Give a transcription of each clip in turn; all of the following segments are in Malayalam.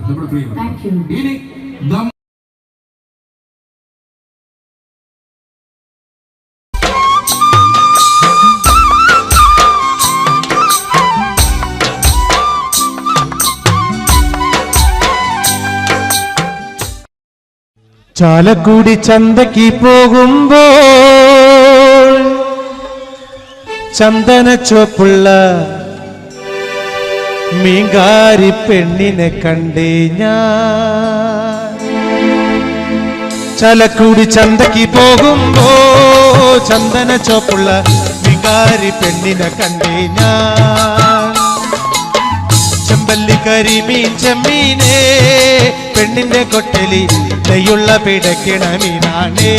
നമ്മുടെ പ്രിയം. ഇനി ചാലക്കുടി ചന്തയ്ക്ക് പോകുമ്പോൾ ചന്ദന ചുവപ്പുള്ള മീങ്കാരി പെണ്ണിനെ കണ്ടേ ഞാൻ. ചാലക്കുടി ചന്തയ്ക്ക് പോകുമ്പോ ചന്ദന ചുവപ്പുള്ള മീങ്കാരി പെണ്ണിനെ കണ്ടേ ഞാൻ. ചെമ്പല്ലി കരിമീൻ ചെമ്മീനേ പെണ്ണിന്റെ കൊട്ടലി നെയ്യുള്ള പിടയ്ക്കണ മീനാണേ.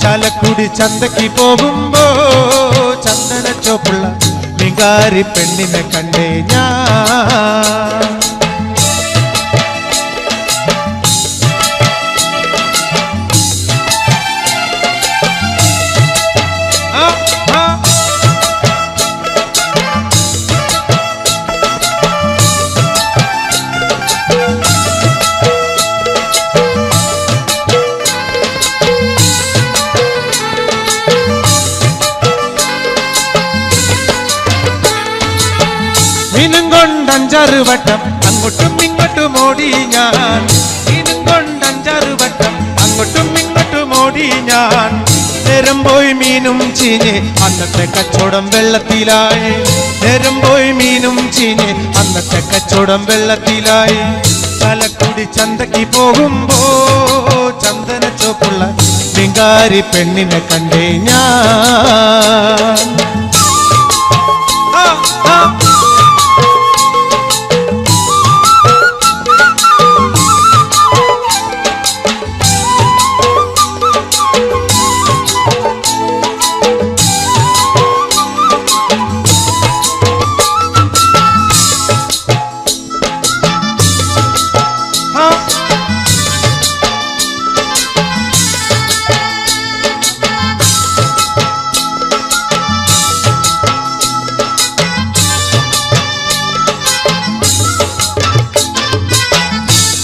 ചാലക്കുടി ചന്തയ്ക്ക് പോകുമ്പോ ചന്ദന ചോപ്പുള്ള മീങ്കാരി പെണ്ണിനെ കണ്ടേ ഞാൻ. മീനും കൊണ്ട് 5-6 വട്ടം അങ്ങോട്ടും ഇങ്ങോട്ടും ഓടി ഞാൻ. മീനും കൊണ്ട് 5-6 വട്ടം അങ്ങോട്ടും ഇങ്ങോട്ടും ഓടി ഞാൻ. നേരം പോയി മീനും ചീഞ്ഞ് അന്നത്തെ കച്ചവടം വെള്ളത്തിലായി. നേരം പോയി മീനും ചീഞ്ഞ് അന്നത്തെ കച്ചവടം വെള്ളത്തിലായി. ചാലക്കുടി ചന്തയ്ക്ക് പോകുമ്പോ ചന്ദന ചോപ്പുള്ള മീങ്കാരി പെണ്ണിനെ കണ്ടേ ഞാൻ.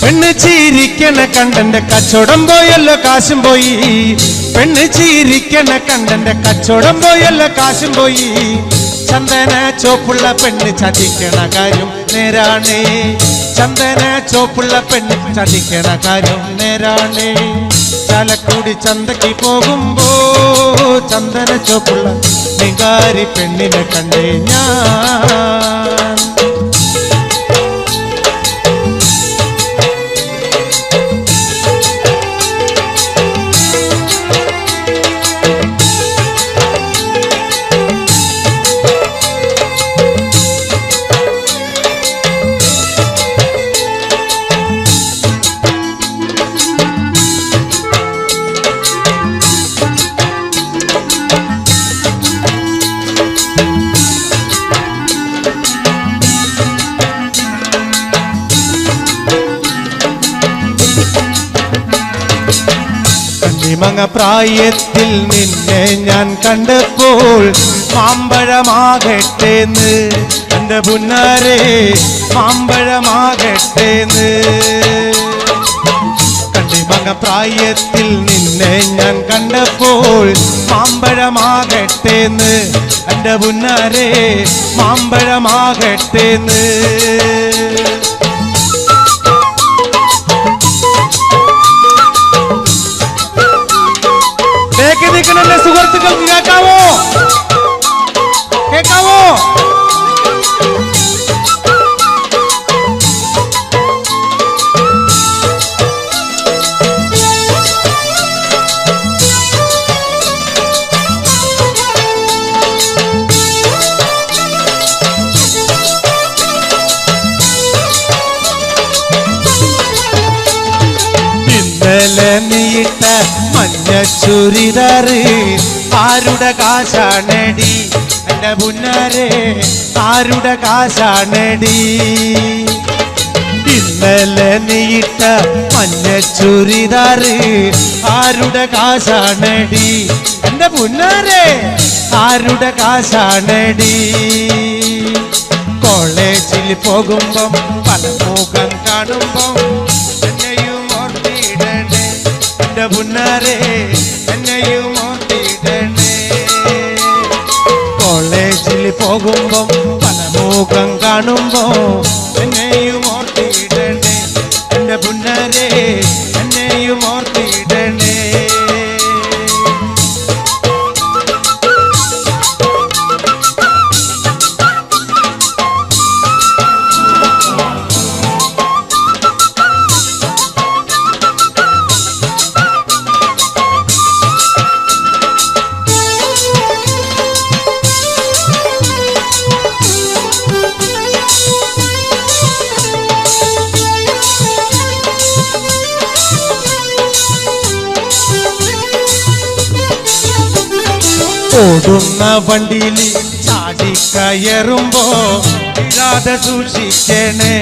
പെണ്ണ് ചീരിക്കണ കണ്ടന്റെ കച്ചവടം പോയല്ലോ കാശും പോയി. പെണ്ണ് ചീരിക്കണ കണ്ടന്റെ കച്ചവടം പോയല്ലോ കാശും പോയി. ചന്ദന ചോപ്പുള്ള പെണ്ണ് ചതിക്കണ കാര്യം നേരാണേ. ചന്ദന ചോപ്പുള്ള പെണ്ണ് ചതിക്കണ കാര്യം നേരാണേ. ചാലക്കുടി ചന്തയ്ക്ക് പോകുമ്പോ ചന്ദന ചോപ്പുള്ള മീങ്കാരി പെണ്ണിനെ കണ്ടേ ഞാൻ. മങ്ങ പ്രായത്തിൽ നിന്നെ ഞാൻ കണ്ടപ്പോൾ മാമ്പഴമാകട്ടേന്ന് എൻ്റെ പുന്നാരെ മാമ്പഴമാകട്ടേന്ന്. കണ്ടിമങ്ങ പ്രായത്തിൽ നിന്നെ ഞാൻ കണ്ടപ്പോൾ മാമ്പഴമാകട്ടേന്ന് എൻ്റെ പുന്നാരെ മാമ്പഴമാകട്ടേന്ന്. നിൽക്കണ സുഹൃത്തുക്കൾക്ക് കേൾക്കാവോ? കേൾക്കാവോ? ഇന്നലെ നീട്ട മഞ്ഞ ചുരിദാറ് ആരുടെ കാശാണടി എൻ്റെ പുന്നാരെ ആരുടെ കാശാണടി. ഇന്നലെ നീട്ട മഞ്ഞ ചുരിദാറ് ആരുടെ കാശാണടി എൻ്റെ പുന്നാരെ ആരുടെ കാശാണടി. കോളേജിൽ പോകുമ്പം പല മുഖം കാണുമ്പം എന്നെയും ഓർത്തിടണേ എന്റെ പുന്നാരെ എന്നെയും ഓർത്തിടണേ കോളേജിൽ പോകുമ്പം പല മുഖം കാണുമ്പോ എന്നെയും ഓർത്തിടണേ എന്റെ പുന്നാരെ എന്നെയും ഓർത്തിടണേ ഓടുന്ന വണ്ടിയിൽ ചാടിക്കയറുമ്പോ വീഴാതെ സൂക്ഷിക്കണേ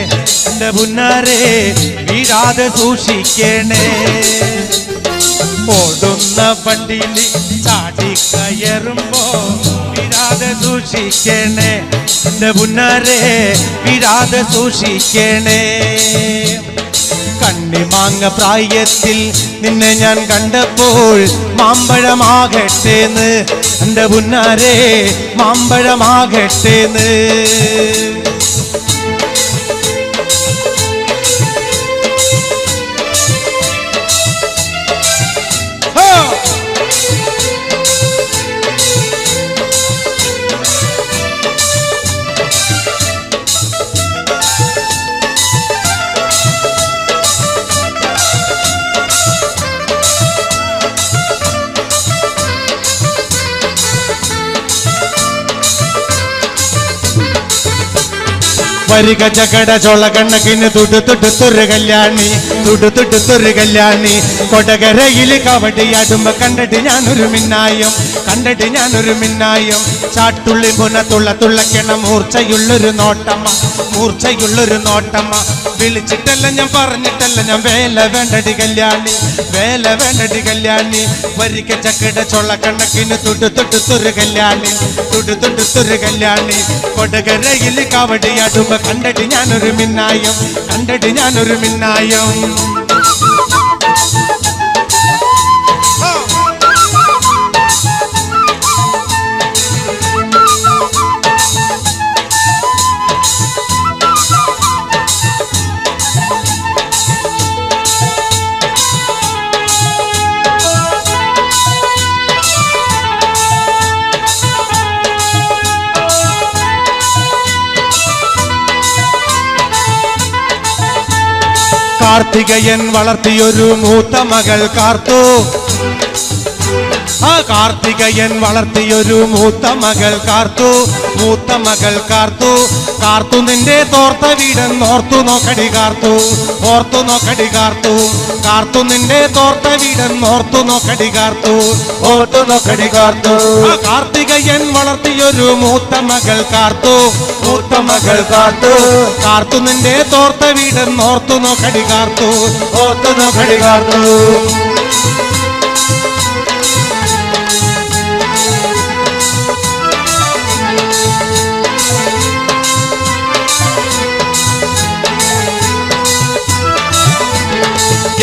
എന്റെ പുന്നാരെ വീഴാതെ സൂക്ഷിക്കണേ ഓടുന്ന വണ്ടിയിൽ ചാടിക്കയറുമ്പോ വീഴാതെ സൂക്ഷിക്കണേ എന്റെ പുന്നാരെ വീഴാതെ സൂക്ഷിക്കണേ കണ്ണിമാങ്ങ പ്രായത്തിൽ നിന്നെ ഞാൻ കണ്ടപ്പോൾ മാമ്പഴമാകട്ടേന്ന് എന്റെ പുന്നാരെ മാമ്പഴമാകട്ടേന്ന് വരിക ചകട ചോള കണ്ണക്കിന് തുടുത്തുടുത്തൊരു കല്യാണി തുടുത്തുടുത്തൊരു കല്യാണി കൊടകരയിൽ കവടിയാടുമ്പോ കണ്ടിട്ട് ഞാനൊരു മിന്നായം കണ്ടിട്ട് ഞാനൊരു മിന്നായം ചാട്ടുള്ളി പുനത്തുള്ള തുള്ളക്കണ മൂർച്ചയുള്ളൊരു നോട്ടമ്മ മൂർച്ചയുള്ളൊരു നോട്ടമ്മ വിളിച്ചിട്ടല്ല ഞാൻ പറഞ്ഞിട്ടല്ല ഞാൻ വേല വേണ്ടടി കല്യാണി വേല വേണ്ടടി കല്യാണി വരിക ചക്കട ചോള കണ്ണക്കിന് തുടുത്തുടുത്തൊരു കല്യാണി തുടുത്തുടുത്തൊരു കല്യാണി കൊടകരയിൽ കവടിയാടുമ്പോ കണ്ടിട്ട് ഞാനൊരു മിന്നായം കണ്ടിട്ട് ഞാനൊരു മിന്നായം കാർത്തികയൻ വളർത്തിയൊരു മൂത്ത മകൾ കാർത്തു ആ കാർത്തികയൻ വളർത്തിയൊരു മൂത്ത മകൾ കാർത്തു മൂത്ത മകൾ കാർത്തു കാർത്തു നിന്റെ തോർത്ത വീടെന്നോർത്തു നോക്കടി കാർത്തു ഓർത്തു നോക്കടി കാർത്തു കാർത്തു നിന്റെ തോർത്ത വീടെന്നോർത്തു നോക്കടി കാർത്തു ഓർത്തു നോക്കടി കാർത്തു ആ കാർത്തികയൻ വളർത്തിയൊരു മൂത്ത മകൾ കാർത്തു മൂത്ത മകൾ കാർത്തു കാർത്തു നിന്റെ തോർത്ത വീടെന്നോർത്തു നോക്കടി കാർത്തു ഓർത്തു നോക്കടി കാർത്തു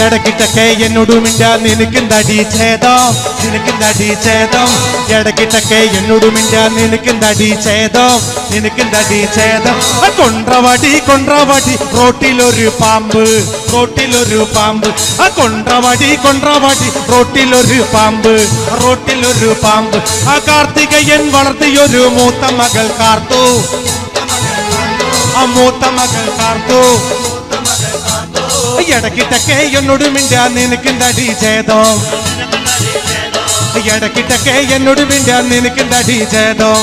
ഇടക്കിട്ടൊക്കെ എന്നോട് മിണ്ടാ നിനക്കെന്താടി ഛേദം നിനക്കെന്താടി ഛേദം ഇടക്കിട്ടൊക്കെ എന്നോട് മിണ്ടാ നിനക്കെന്താടി ഛേദം നിനക്കെന്താടി ഛേദം കൊണ്ട്രവടി കൊണ്ട്രവടി റോട്ടിലൊരു പാമ്പ് റോട്ടിലൊരു പാമ്പ് ആ കൊണ്ട്രവടി കൊണ്ട്രവടി റോട്ടിലൊരു പാമ്പ് റോട്ടിലൊരു പാമ്പ് ആ കാർത്തികയൻ വളർത്തിയൊരു മൂത്ത മകൾ കാർത്തു ആ മൂത്ത മകൾ കാർത്തു ഇടക്കിട്ടൊക്കെ എന്നോട് മിണ്ടാ നിനക്കെന്താടി ഛേദം ഇടക്കിട്ടൊക്കെ എന്നോട് മിണ്ടാ നിനക്കെന്താടി ഛേദം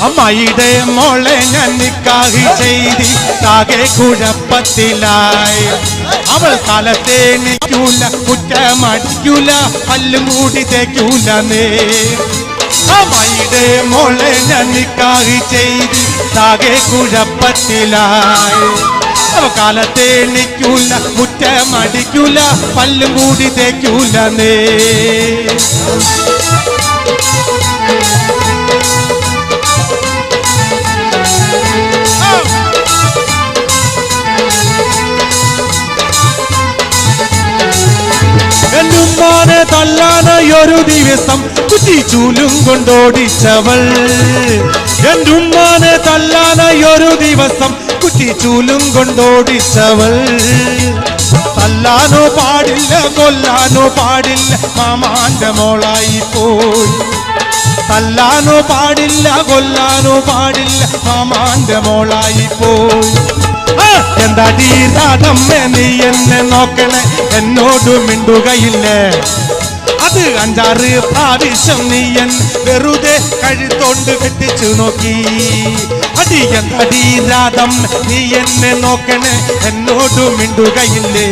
അമ്മായിയുടെ മോളെ ഞാൻ നിക്കാഹി ചെയ്തി താകെ കുഴപ്പത്തിലായി അവൾ കാലത്തെ നിൽക്കൂല കുറ്റമടിക്കൂല പല്ലും മൂടി തേക്കൂല നേ അമ്മായിയുടെ മോളെ ഞാൻ നിക്കാഹി ചെയ്തി താകെ കുഴപ്പത്തിലായി കാലത്തെ എണ്ണിക്കൂല കുറ്റമടിക്കൂല പല്ലും കൂടി തേക്കൂല നേ തല്ലാനായൊരു ദിവസം കുറ്റിച്ചൂലും കൊണ്ടോടിച്ചവൾ. എന്റുമ്മാനെ തല്ലാനായൊരു ദിവസം കുറ്റിച്ചൂലും കൊണ്ടോടിച്ചവൾ. തല്ലാനോ പാടില്ല കൊല്ലാനോ പാടില്ല മാമാന്റെ മോളായി പോയി. തല്ലാനോ പാടില്ല കൊല്ലാനോ പാടില്ല മാമാന്റെ മോളായി പോയി. എന്താടി രാധമ്മേ നീ എന്നെ നോക്കണേ, എന്നോട് മിണ്ടുകയില്ലേ? അത് 5-6 പ്രാവശ്യം നീ എൻ വെറുതെ കഴുത്തോണ്ട് വെട്ടിച്ചു നോക്കി. അടി എന്താടി രാധമ്മ നീ എന്നെ നോക്കണേ, എന്നോട് മിണ്ടുകയില്ലേ?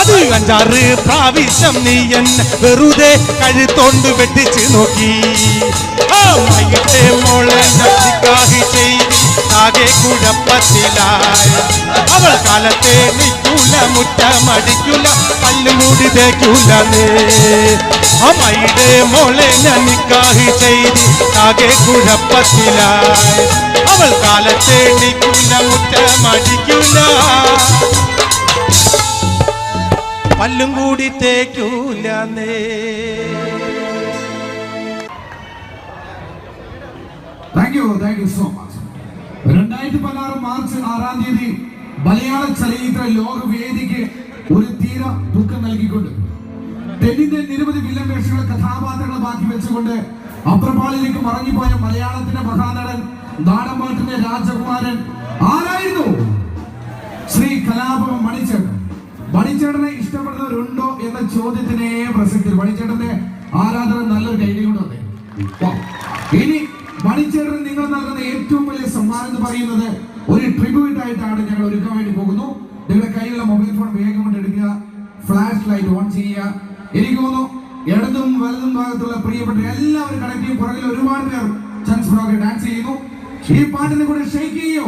അത് 5-6 പ്രാവശ്യം നീ എന്നെ വെറുതെ കഴുത്തോണ്ട് വെട്ടിച്ചു നോക്കി. മയുടെ മോളെ നിക്കാഹ് ചെയ്ത് ആകെ കുഴപ്പത്തിലായി. അവൾ കാലത്തെ നിൽക്കൂല, മുറ്റമടിക്കൂല, പല്ലുമൂടി തേക്കൂല. അമ്മയുടെ മോളെ ഞാൻ നിക്കാഹ് ചെയ്ത് ആകെ കുഴപ്പത്തിലായി. അവൾ കാലത്തെ നിൽക്കൂല, മുറ്റമടിക്കൂല, പല്ലും കൂടി തേക്കൂല. Thank you so much. 2016 March 6-ാം തീയതി മലയാള ചലച്ചിത്ര ലോകവേദിക്ക് ഒരു തീര ദുഃഖം നൽകിക്കൊണ്ട് തെന്നിന്റെ നിരവധി വില്ലൻ വേഷങ്ങളെ കഥാപാത്രങ്ങളെ ബാക്കി വെച്ചുകൊണ്ട് അപ്രപാളിലേക്ക് മറങ്ങിപ്പോയ മലയാളത്തിന്റെ മഹാനടൻ, നാടൻപാട്ടിന്റെ രാജകുമാരൻ ആരായിരുന്നു? ശ്രീ കലാഭവൻ മണിച്ചേട്ടൻ. മണിച്ചേട്ടനെ ഇഷ്ടപ്പെടുന്നവരുണ്ടോ എന്ന ചോദ്യത്തിനെ പ്രസക്തി. മണിച്ചേട്ടന്റെ ആരാധന നല്ലൊരു കൈകൊണ്ട് വന്നേ. ഇനി മണിച്ചേട്ടൻ നിങ്ങൾ നൽകുന്ന ഏറ്റവും വലിയ സമ്മാനം എന്ന് പറയുന്നത് ഒരു ട്രിബ്യൂട്ട് ആയിട്ടാണ് ഞങ്ങൾ ഒരുക്കാൻ വേണ്ടി പോകുന്നു. നിങ്ങളുടെ കയ്യിലുള്ള മൊബൈൽ ഫോൺ വേഗം കൊണ്ട് എടുക്കുക, ഫ്ലാഷ് ലൈറ്റ് ഓൺ ചെയ്യുക. എനിക്ക് തോന്നുന്നു ഇടതും വലതും ഭാഗത്തുള്ള പ്രിയപ്പെട്ട എല്ലാവരും കണക്ട് ചെയ്യും. പുറകിൽ ഒരുപാട് പേർ ചാൻസ് ഫ്രോക്ക് ഡാൻസ് ചെയ്യുന്നു. ഈ പാട്ടിനെ കൂടെ ഷെയ്ക്ക് ചെയ്യോ?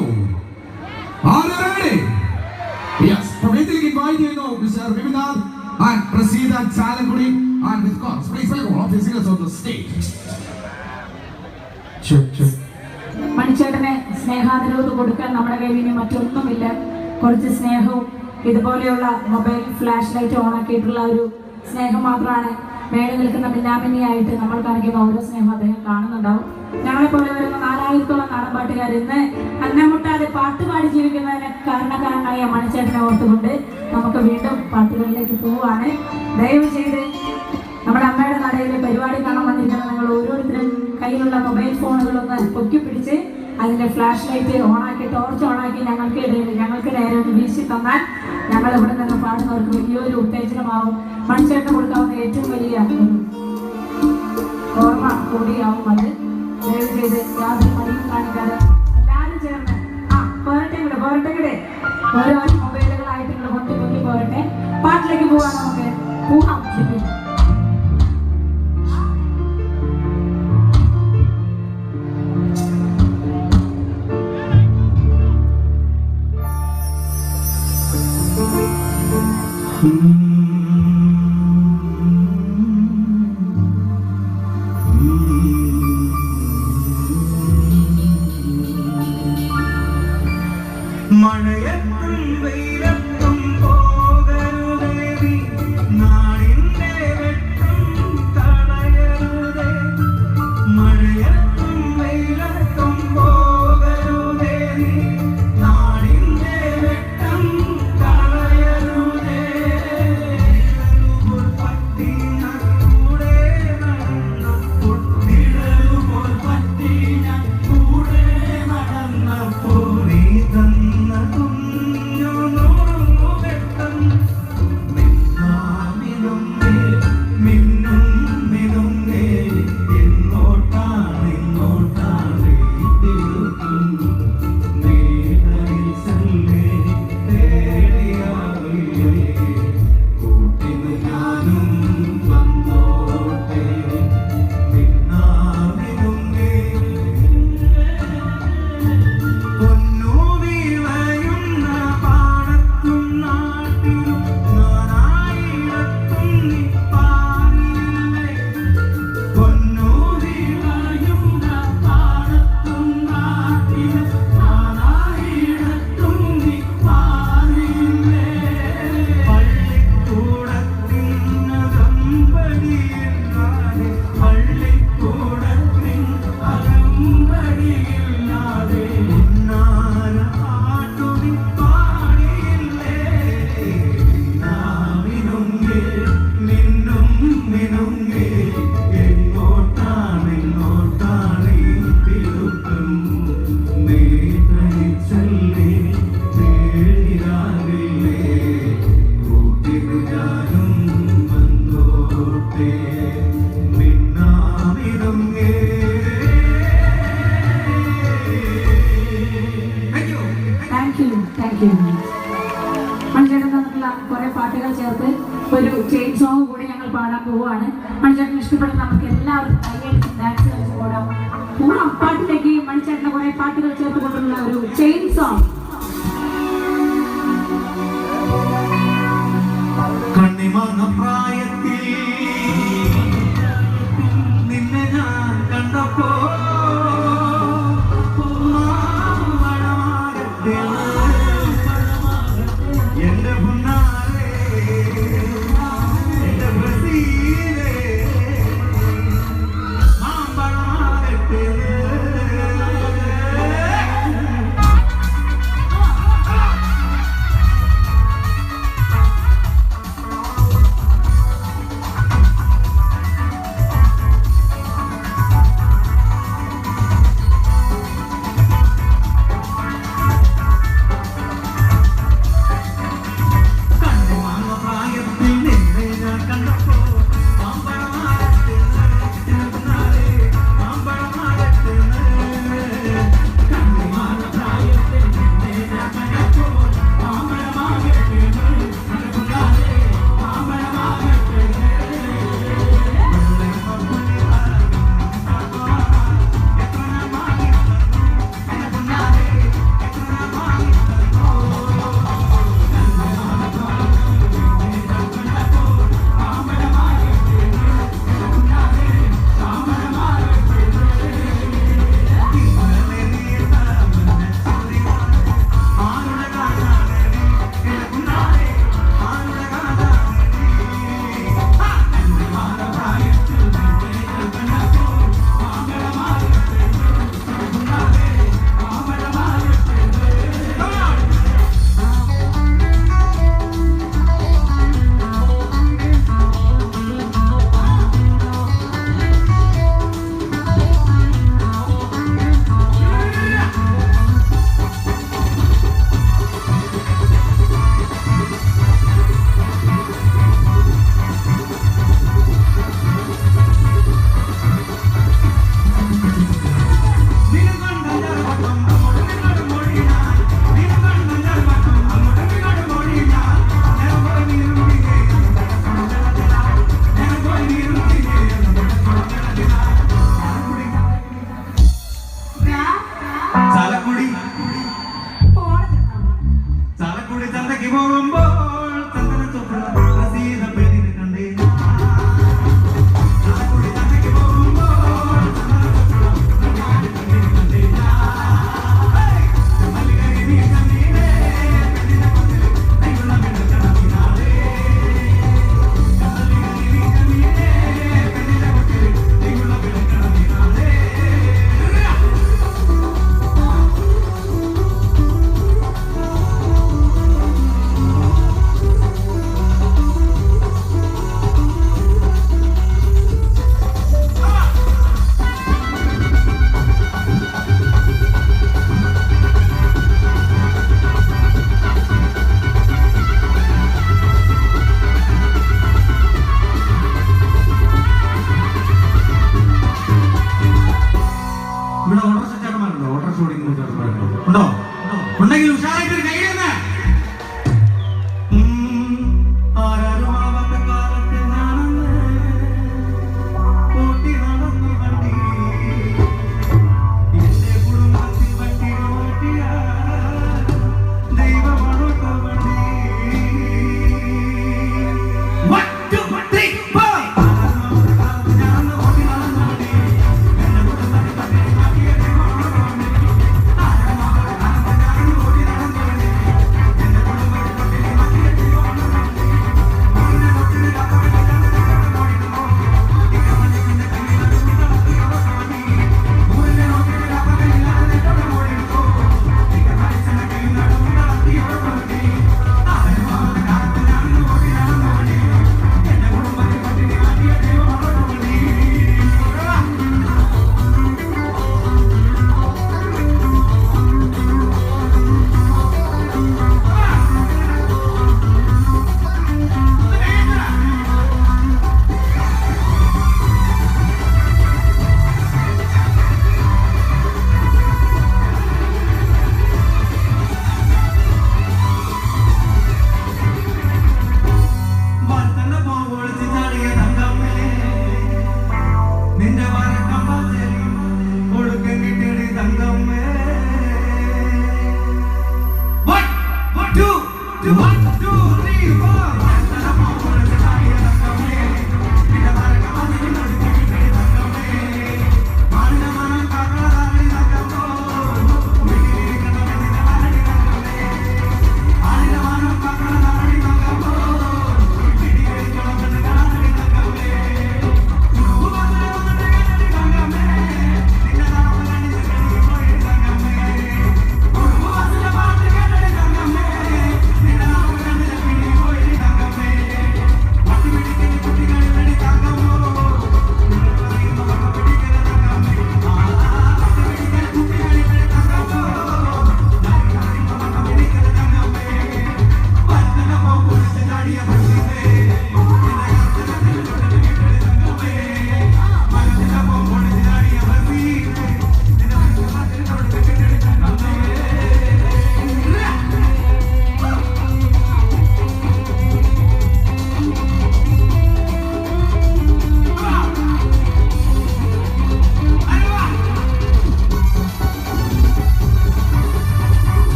വേദിയിലേക്ക് ഇൻവൈറ്റ് ചെയ്യുന്നു mister Vipinath and Praseetha Chalakudy and with കോൺസ് please welcome all the singers on the stage. മണിച്ചേട്ടനെ സ്നേഹാദരവ് കൊടുക്കാൻ നമ്മുടെ കയ്യിൽ മറ്റൊന്നുമില്ല. കുറച്ച് സ്നേഹവും ഇതുപോലെയുള്ള മൊബൈൽ ഫ്ലാഷ് ലൈറ്റ് ഓണാക്കിയിട്ടുള്ള ഒരു സ്നേഹം മാത്രമാണ് മേലെ നിൽക്കുന്ന മിന്നാമിന്നിയായിട്ട് നമ്മൾ കാണിക്കുന്ന ഓരോ സ്നേഹം അദ്ദേഹം കാണുന്നുണ്ടാവും. ഞങ്ങളെപ്പോലെ വരുന്ന 4000-ഓളം നാടൻപാട്ടുകാർ ഇന്ന് അന്നമുട്ടാതെ പാട്ടുപാടി ജീവിക്കുന്നതിന് കാരണക്കാരനായ മണിച്ചേട്ടനെ ഓർത്തുകൊണ്ട് നമുക്ക് വീണ്ടും പാട്ടുകളിലേക്ക് പോവുകയാണ്. ദയവ് ചെയ്ത് നമ്മുടെ അമ്മയുടെ നടയിലെ പരിപാടി കാണാൻ വന്നിരിക്കുന്ന നിങ്ങൾ ഓരോരുത്തരും കയ്യിലുള്ള മൊബൈൽ ഫോണുകളൊന്ന് പൊക്കി പിടിച്ച് അതിന്റെ ഫ്ലാഷ് ലൈറ്റ് ഓണാക്കി, ടോർച്ച് ഓണാക്കി ഞങ്ങൾക്ക് നേരെ ഒന്ന് വീശി തന്നാൽ ഞങ്ങൾ ഇവിടെ നിന്ന് പാടുന്നവർക്ക് വലിയൊരു ഉത്തേജനമാവും. മണിച്ചേട്ടന് കൊടുക്കാവുന്ന ഏറ്റവും വലിയ ഓർമ്മ കൂടിയാവും അത്. ദയവ് ചെയ്ത് യാതൊരു മടിയും കാണിക്കാതെ എല്ലാവരും ചേർന്ന് പോരട്ടെ ഓരോ മൊബൈലുകളായിട്ട് നിങ്ങൾ പൊട്ടി പോരട്ടെ. പാട്ടിലേക്ക് പോകാൻ നമുക്ക് പോകാം. മഴയത്തും വെയിലത്തും പോകരുതേ, നാടിന്റെ വെട്ടം തടയരുതേ. മഴയത്തും വെയിലത്തും പോകരുതേ, നാടിന്റെ വെട്ടം തടയരുതേ. പട്ടി കൂടെ നടന്ന കുട്ടികളുപോൽ പട്ടി ഞാൻ കൂടെ നടന്നപ്പോൾ നീ തന്ന കുഞ്ഞു യു. മണിച്ചേട്ടൻ തന്നിട്ടുള്ള കുറെ പാട്ടുകൾ ചേർത്ത് ഒരു ചെയിൻ സോങ് കൂടി ഞങ്ങൾ പാടാൻ പോവുകയാണ്. മണിച്ചേട്ടൻ ഇഷ്ടപ്പെടുന്ന നമുക്ക് എല്ലാവർക്കും കൈയടിച്ച് ഡാൻസ് കളിച്ച് പോടാം. പൂർണ്ണ പാട്ടിലേക്ക് മണിച്ചേട്ടൻ്റെ കുറെ പാട്ടുകൾ ചേർത്ത് കൊണ്ടുള്ള ഒരു ചെയിൻ സോങ്. കണ്ണിമങ്ങ പ്രായത്തിൽ നിന്നെ ഞാൻ കണ്ടപ്പോ എന്റെ മുന്നാലെ എന്റെ ബ്രസീലേ മാമ്പഴമാകട്ടെ. ചാലക്കുടി ചന്തയ്ക്ക് പോകുമ്പോൾ ചന്ദന ചുവപ്പുള്ള പ്രസീത പെണ്ണിനെ കണ്ടേ. ചാലക്കുടി ചന്തയ്ക്ക് പോകുമ്പോൾ ചന്ദന ചുവപ്പുള്ള പ്രസീത പെണ്ണിനെ കണ്ടേ. മല്ലികരി നീ കണ്ണീരേ പെണ്ണിനെ കൊണ്ടിൽ കൈകൊള്ള മിടുക്കണമിനാളേ. മല്ലികരി നീ കണ്ണീരേ പെണ്ണിനെ കൊണ്ടിൽ കൈകൊള്ള മിടുക്കണമിനാളേ.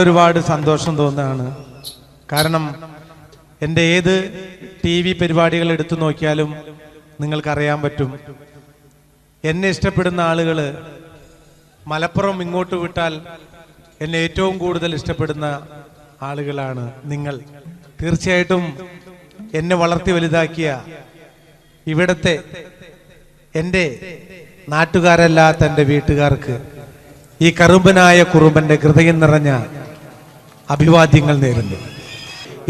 ഒരുപാട് സന്തോഷം തോന്നുകയാണ്. കാരണം എൻ്റെ ഏത് ടി വി പരിപാടികൾ എടുത്തു നോക്കിയാലും നിങ്ങൾക്കറിയാൻ പറ്റും, എന്നെ ഇഷ്ടപ്പെടുന്ന ആളുകൾ മലപ്പുറം ഇങ്ങോട്ട് വിട്ടാൽ എന്നെ ഏറ്റവും കൂടുതൽ ഇഷ്ടപ്പെടുന്ന ആളുകളാണ് നിങ്ങൾ. തീർച്ചയായിട്ടും എന്നെ വളർത്തി വലുതാക്കിയ ഇവിടത്തെ എൻ്റെ നാട്ടുകാരല്ലാത്ത എൻ്റെ വീട്ടുകാർക്ക് ഈ കറുമ്പനായ കുറുമ്പന്റെ ഹൃദയം നിറഞ്ഞ അഭിവാദ്യങ്ങൾ നേരുന്നു.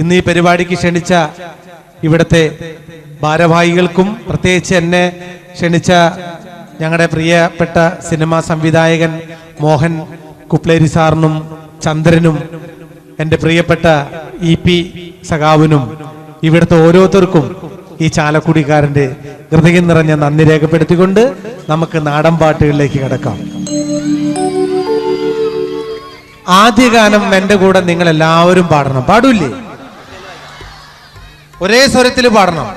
ഇന്ന് ഈ പരിപാടിക്ക് ക്ഷണിച്ച ഇവിടുത്തെ ഭാരവാഹികൾക്കും പ്രത്യേകിച്ച് എന്നെ ക്ഷണിച്ച ഞങ്ങളുടെ പ്രിയപ്പെട്ട സിനിമാ സംവിധായകൻ മോഹൻ കുപ്ലേരി സാറിനും ചന്ദ്രനും എൻ്റെ പ്രിയപ്പെട്ട EP സഖാവിനും ഇവിടുത്തെ ഓരോരുത്തർക്കും ഈ ചാലക്കുടിക്കാരന്റെ ഹൃദയം നിറഞ്ഞ നന്ദി രേഖപ്പെടുത്തിക്കൊണ്ട് നമുക്ക് നാടൻ പാട്ടുകളിലേക്ക് കിടക്കാം. ആദ്യ ഗാനം എൻ്റെ കൂടെ നിങ്ങൾ എല്ലാവരും പാടണം. പാടൂല്ലേ? ഒരേ സ്വരത്തിൽ പാടണം.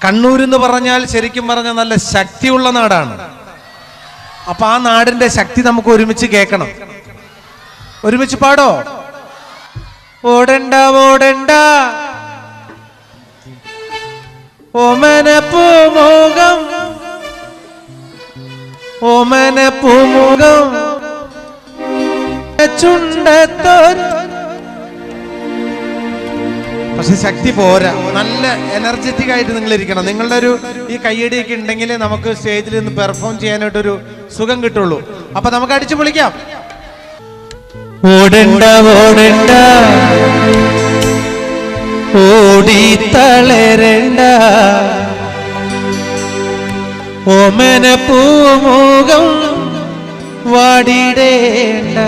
കണ്ണൂർ എന്ന് പറഞ്ഞാൽ ശരിക്കും പറഞ്ഞാൽ നല്ല ശക്തിയുള്ള നാടാണ്. അപ്പൊ ആ നാടിന്റെ ശക്തി നമുക്ക് ഒരുമിച്ച് കേൾക്കണം. ഒരുമിച്ച് പാടോ? ഓടണ്ട ഓടണ്ട ഓമന പൂമുഖം ഓമന പൂമുഖം ചുണ്ടത്തോ. പക്ഷെ ശക്തി പോരാ. നല്ല എനർജറ്റിക് ആയിട്ട് നിങ്ങൾ ഇരിക്കണം. നിങ്ങളുടെ ഒരു ഈ കയ്യടിയൊക്കെ ഉണ്ടെങ്കിൽ നമുക്ക് സ്റ്റേജിൽ നിന്ന് പെർഫോം ചെയ്യാനായിട്ടൊരു സുഖം കിട്ടുള്ളൂ. അപ്പൊ നമുക്ക് അടിച്ചു പൊളിക്കാം. ഓടണ്ട ഓടണ്ട ഓടി തളരണ്ട ഓമന പൂമുഖം വാടിടേണ്ട.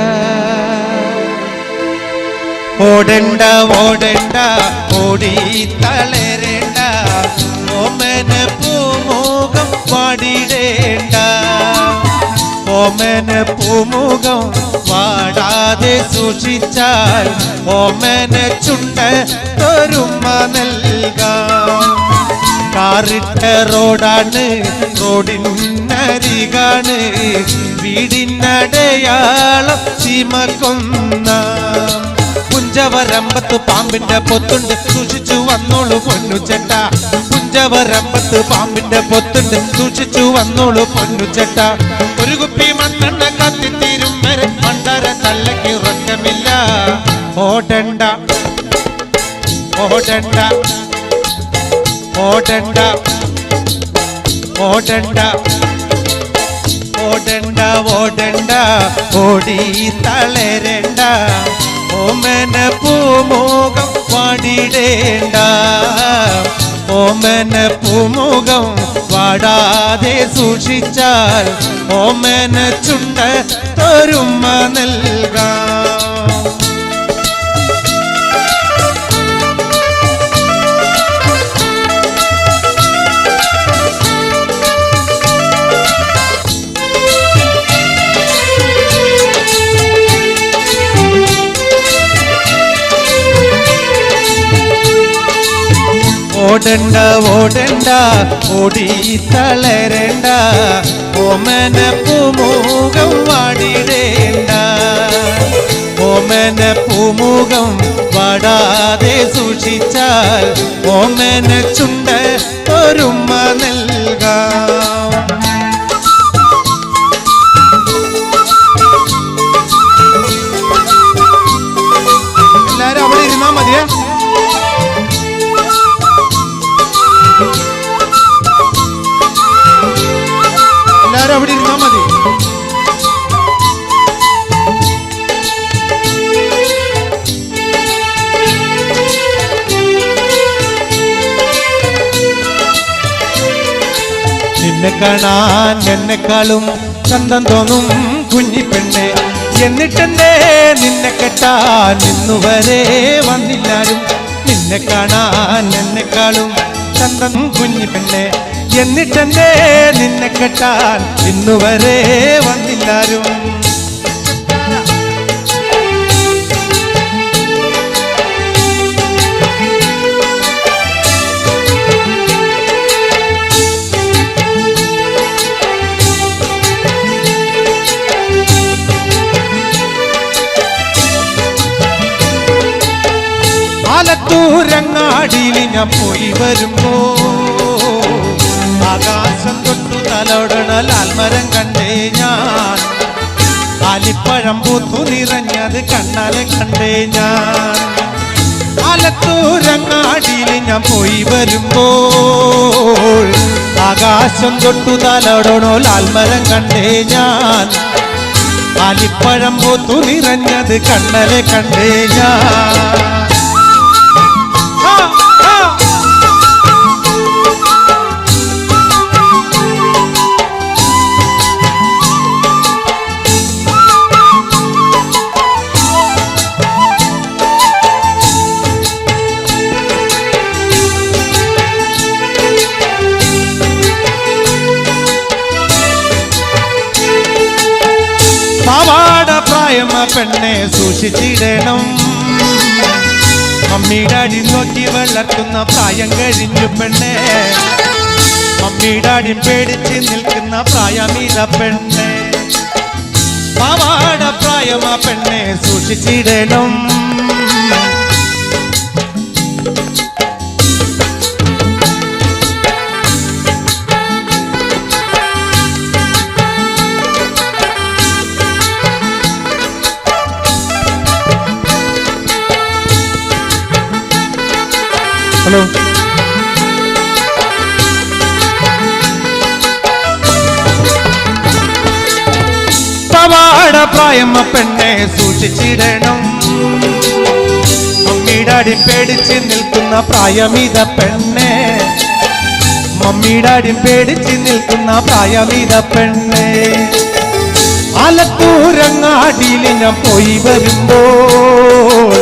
ഓടണ്ട ഓടണ്ട ഓടി തളരണ്ട ഓമന പൂമുഖം വാടിടേണ്ട. ഓമന പൂമുഖം വാടാതെ സൂക്ഷിച്ചാൽ ഓമന ചുണ്ട തൊരുമ നൽകാം. കാറിട്ട റോഡാണ്, റോഡിനരികാണ്, വീടിനടയാളം ചീമക്കൊന്ന. പുഞ്ചവരമ്പത്ത് പാമ്പിന്റെ പൊത്തുണ്ട്, സൂക്ഷിച്ചു വന്നോളൂ പൊന്നുചെട്ട. പുഞ്ചവരമ്പത്ത് പാമ്പിന്റെ പൊത്തുണ്ട്, സൂക്ഷിച്ചു വന്നോളൂ പൊന്നുചെട്ട. ഒരു കുപ്പി മണ്ണെണ്ണ കത്തിത്തീരും വരെ മണ്ടര തല്ലയ്ക്ക് ഉറക്കമില്ല. ഓടണ്ട ഓടണ്ട ഓടണ്ട ഓടണ്ട ഓടണ്ട ഓടണ്ട ഓടി തളരണ്ട ഓമന പൂമുഖം വാടിടേണ്ട. ഓമന പൂമുഖം വാടാതെ സൂക്ഷിച്ചാൽ ഓമന ചുണ്ട തൊരുമ നൽകാം. ഓടണ്ട ഓടണ്ട ഓടി തളരണ്ട ഓമന പൂമുഖം വാടിടേണ്ട. ഓമന പൂമുഖം വാടാതെ സൂക്ഷിച്ചാൽ ഓമന ചുണ്ട ഒരുമ നൽകാം. എല്ലാരും അവിടെ ഇരുന്നാ മതിയേ. എല്ലാരും അവിടെ ഇരുന്നാ മതി. നിന്നെ കാണാൻ എന്നെക്കാളും ചന്തം തോന്നും കുഞ്ഞിപ്പെണ്ണെ. എന്നിട്ടെന്തേ നിന്നെ കെട്ടാൻ ഇന്നുവരെ വന്നില്ലാരും. നിന്നെ കാണാൻ എന്നെക്കാളും ചന്തം കുഞ്ഞിപ്പെണ്ണെ. എന്നിട്ടെന്തേ നിന്നെ കെട്ടാൻ ഇന്നുവരെ വന്നില്ലാരും. ആലത്തൂരങ്ങാടിയിൽ ഞാൻ പോയി വരുമ്പോ ആകാശം തൊട്ടു തലോടണ ലാൽമരം കണ്ടേ ഞാൻ. ആലിപ്പഴം പൂത്തു നിറഞ്ഞത് കണ്ണാലെ കണ്ടേ ഞാൻ. ആലത്തൂരങ്ങാടിയിൽ ഞാൻ പോയി വരുമ്പോൾ ആകാശം തൊട്ടു തലോടണോ ലാൽമരം കണ്ടേ ഞാൻ. ആലിപ്പഴം പൂത്തു നിറഞ്ഞത് കണ്ണാലെ കണ്ടേ ഞാൻ. പ്രായമ പെണ്ണെ സൂക്ഷിച്ചിടണം. മമ്മി ഡാഡി നോക്കി വളർത്തുന്ന പ്രായം കഴിഞ്ഞു പെണ്ണെ. മമ്മി ഡാഡി പേടിച്ച് നിൽക്കുന്ന പ്രായമീത പെണ്ണെ. പാവാട പ്രായമ പെണ്ണെ സൂക്ഷിച്ചിടണം. ഹലോ പാവാട പ്രായമ പെണ്ണെ സൂക്ഷിച്ചിടണം. മമ്മി ഡാഡി പേടിച്ച് നിൽക്കുന്ന പ്രായമീത പെണ്ണെ. മമ്മി ഡാഡി പേടിച്ച് നിൽക്കുന്ന പ്രായമീത പെണ്ണെ. ആലത്തൂരങ്ങാടിയിൽ ഞാൻ പോയി വരുമ്പോൾ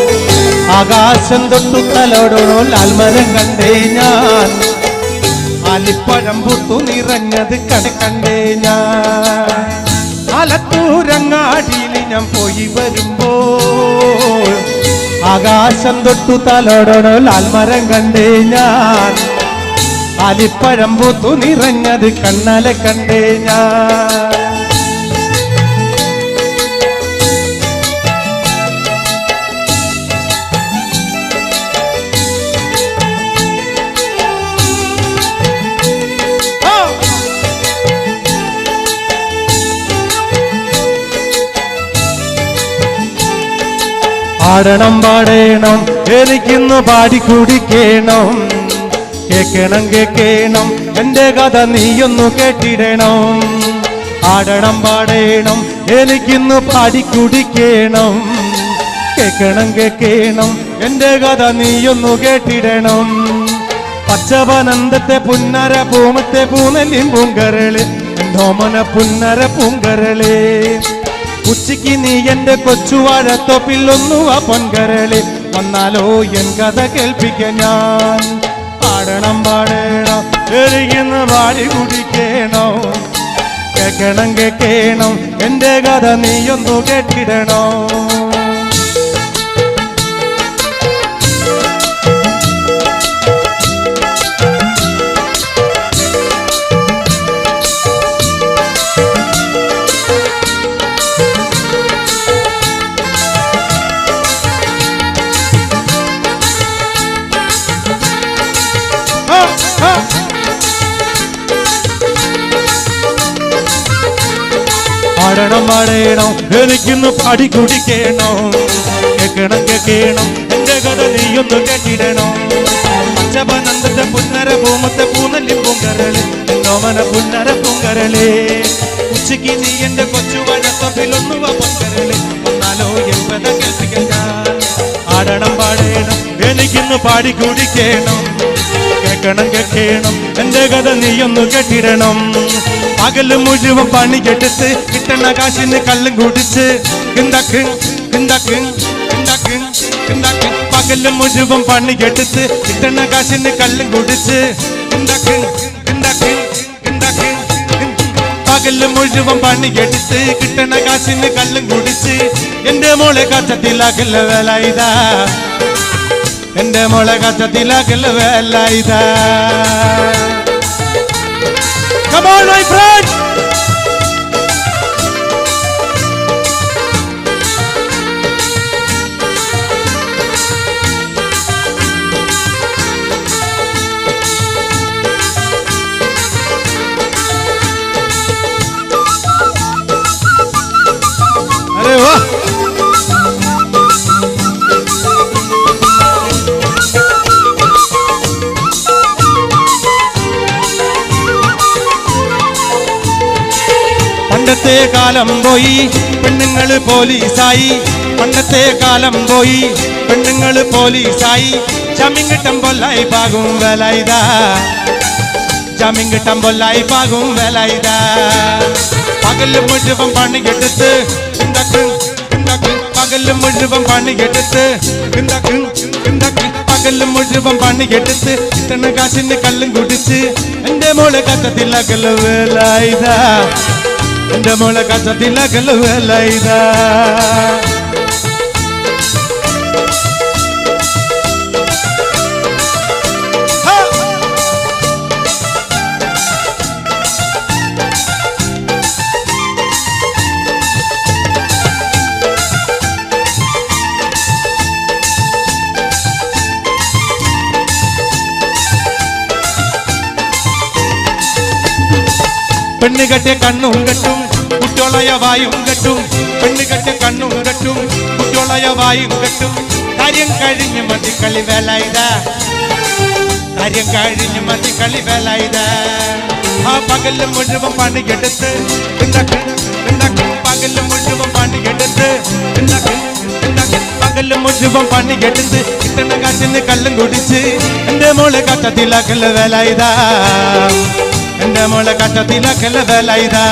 ആകാശം തൊട്ടു തലോടണോ ലാൽമരം കണ്ടേ ഞാൻ. ആലിപ്പഴം പൂത്തു നിറഞ്ഞത് കണ്ടേ ഞാൻ. ആലത്തൂരങ്ങാടിയിൽ ഞാൻ പോയി വരുമ്പോൾ ആകാശം തൊട്ടു തലോടണോ ലാൽമരം കണ്ടേ ഞാൻ. ആലിപ്പഴം പൂത്തു നിറഞ്ഞത് കണ്ണാലെ കണ്ടേ ഞാൻ. ആടണം പാടേണം എനിക്കിന്ന് പാടിക്കുടിക്കണം. കേക്കണം കേക്കണം എന്റെ കഥ നീയൊന്നു കേട്ടിടണം. ആടണം പാടേണം എനിക്കിന്ന് പാടിക്കുടിക്കണം. കേക്കണം കേക്കണം എന്റെ കഥ നീയൊന്നു കേട്ടിടണം. പച്ചവനന്തത്തെ പുന്നര പൂമത്തെ പൂനെല്ലിൻ പൂങ്കരള് എന്തോമന പുന്നര പൂങ്കരളേ. ഉച്ചയ്ക്ക് നീ എന്റെ കൊച്ചുവാഴത്തോപ്പിൽ ഒന്നുവ പൊൻകരളി വന്നാലോ എൻ കഥ കേൾപ്പിക്കാൻ ഞാൻ. പാടണം പാടണം എരികുന്ന പാടി കുടിക്കണോ. കേക്കണം കേക്കണം എന്റെ കഥ നീയൊന്നു കേട്ടിടണോ. പാടണം പാടണം എനിക്കിന്ന് പാടി കുടിക്കണം. കേക്കണം കേക്കണം എന്റെ കഥ നീയൊന്നു കേട്ടിടണം. പച്ചപ്പനന്തത്തെ പുന്നര പൂമത്തെ പൂനെല്ലിൻ പൂങ്കരള് എന്നോമന പുന്നര പൂങ്കരളേ. ഉച്ചയ്ക്ക് നീ എന്റെ കൊച്ചുവഴത്തൊപ്പിലൊന്നുവ പൊങ്കരള് വന്നാലോ എൻ കഥ കേൾപ്പിക്കാൻ ഞാൻ. ആടണം പാടണം എനിക്കിന്ന് പാടി കുടിക്കണം. കേക്കണം കേക്കണം എന്റെ കഥ നീയൊന്നു കേട്ടിടണം. പകല് മുഴുവൻ പണി കെട്ടിട്ട് കിട്ടണ കാശിന് കള്ളും കുടിച്ച് പകല് മുഴുവൻ പണി കെട്ടിട്ട് കിട്ടണ കാശിന് കള്ളും കുടിച്ച് പകല് മുഴുവൻ പണി കെട്ടിട്ട് കിട്ടണ കാശിന് കള്ളും കുടിച്ച് എന്റെ മോളെ കച്ചത്തിലാക്കല്ല വേല ഇതാ. എന്റെ മോളെ കച്ചത്തിലാക്കല്ല വേല ഇതാ. Come on, my friend! अरे वाह! പണ്ടത്തെ കാലം പോയി പെണ്ണുങ്ങള് പോലീസായി. പണ്ടത്തെ കാലം പോയി പെണ്ണുങ്ങള് പോലീസായി. ജാമ്യം കിട്ടം പൊല്ലായി പാകും വേല ഇതാ. ജാമ്യം കിട്ടം പൊല്ലായി പാകും വേല ഇതാ. പകല് മുഴുവൻ പണി കെടുത്ത് പകല് മുഴുവൻ പണി കെടുത്ത് പകല് മുഴുവൻ പണി കെടുത്ത് കിട്ടണ കാശിന് കള്ളും കുടിച്ച് എന്റെ മോളെ കത്തത്തിലാക്കല്ല വേല ഇതാ. എന്റെ മോളെ കച്ചത്തിലകല് വേല ഇതാ. പെണ്ണ് കെട്ടിയ കണ്ണും കെട്ടും കുട്ടിയോളയ വായും കെട്ടും. പെണ്ണ് കെട്ടിയ കണ്ണും കെട്ടും കുട്ടിയോളയ വായും കെട്ടും. കാര്യം കഴിഞ്ഞ് മതി കളി വേല ഇതാ. കാര്യം കഴിഞ്ഞ് മതി കളി വേല ഇതാ. ആ പകല് മുഴുവൻ പണിയെടുത്ത് പകല് മുഴുവൻ പണിയെടുത്ത് പകല് മുഴുവൻ പണിയെടുത്ത് കിട്ടണ കാറ്റിന് കല്ലും കുടിച്ച് എന്റെ മോളെ കട്ടത്തിലാക്കല് വേല ഇതാ. എന്റെ മോളെ കട്ടത്തിലക്കല്ല വേല ഇതാ.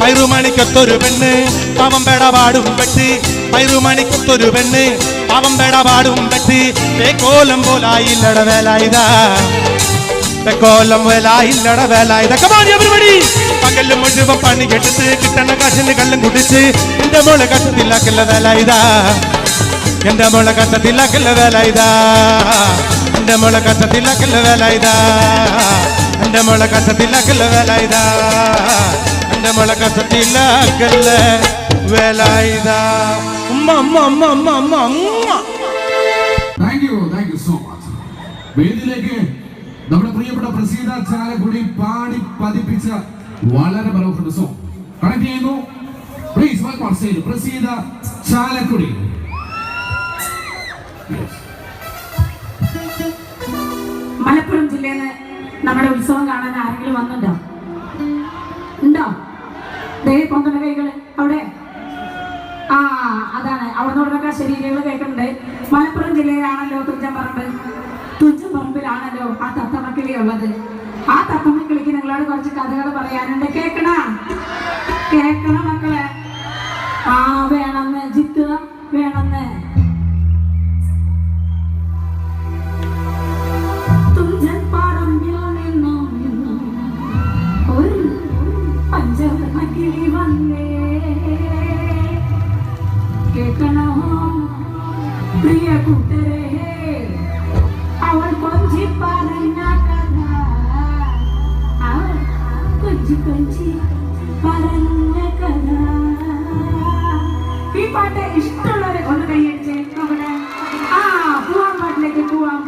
പൈറുമണിക്കൊത്തൊരു പെണ്ണ് പാവം പേടപാടും പെട്ടി. പൈറുമണിക്കൊത്തൊരു പെണ്ണ് പാവം പേടപാടും പെട്ടി. പേക്കോലം പോലായില്ലട വേല ഇതാ. പേക്കോലം വേലായില്ലട വേല ഇതാ. പകല് മുഴുവൻ പണി കെട്ടിട്ട് കിട്ടണ കാശിന് കള്ളും കുടിച്ച് എന്റെ മോളെ കട്ടത്തിലാക്കല്ല വേല ഇതാ. എന്റെ മോളെ കട്ടത്തിലാക്കല്ല വേല ഇതാ. എന്റെ മോളെ കട്ടത്തിലാക്കല്ല വേല ഇതാ. എന്റെ മോളെ കട്ടത്തിലാക്കല്ല വേല ഇതാ. എന്റെ മോളെ കട്ടത്തിലാക്കല്ല വേല ഇതാ. Thank you so much. വേദിയിലേക്ക് നമ്മുടെ പ്രിയപ്പെട്ട പ്രസീത ചാലക്കുടി പാടി പതിപ്പിച്ച വളരെ മനോഹര സോങ് കണക്ട് ചെയ്യുന്നു. Please welcome stage Praseetha Chalakudy. Malappuram ജില്ലയിൽ നിന്ന് നമ്മുടെ ഉത്സവം കാണാൻ ആരെങ്കിലും വന്നിട്ടുണ്ടോ? ഉണ്ടോ? കൊണ്ടുള്ള കൈകള് അവിടെ. ആ അതാണ് അവിടെ നിന്നൊക്കെ ശരീരങ്ങൾ കേൾക്കുന്നുണ്ട്. മലപ്പുറം ജില്ലയിലാണല്ലോ തുഞ്ചൻപറമ്പ്. തുഞ്ചൻപറമ്പിലാണല്ലോ ആ തത്തമ്മക്കിളി ഉള്ളത്. ആ തത്തമ്മക്കിളിക്ക് നിങ്ങളോട് കുറച്ച് കഥകൾ പറയാനുണ്ട്. കേൾക്കണം മക്കളെ. ആ വേണമെന്ന് ജിത്ത് വേണമെന്ന്. തുഞ്ചൻപറമ്പിൽ നിന്നും ഒരു പഞ്ചവർണ്ണക്കിളി വന്നേ. കേൾക്കണോ പ്രിയ കൂട്ടരേ, അവൾ കൊഞ്ചി പറഞ്ഞ കഥ. അവൾ കൊഞ്ചി പറഞ്ഞ കഥ. ഈ പാട്ട് ഇഷ്ടമുള്ളവരെ ഒന്ന് കൈയടിച്ചേ. നോക്കട്ടെ. ആ പോവാൻ പാട്ടിലേക്ക് പോവാം.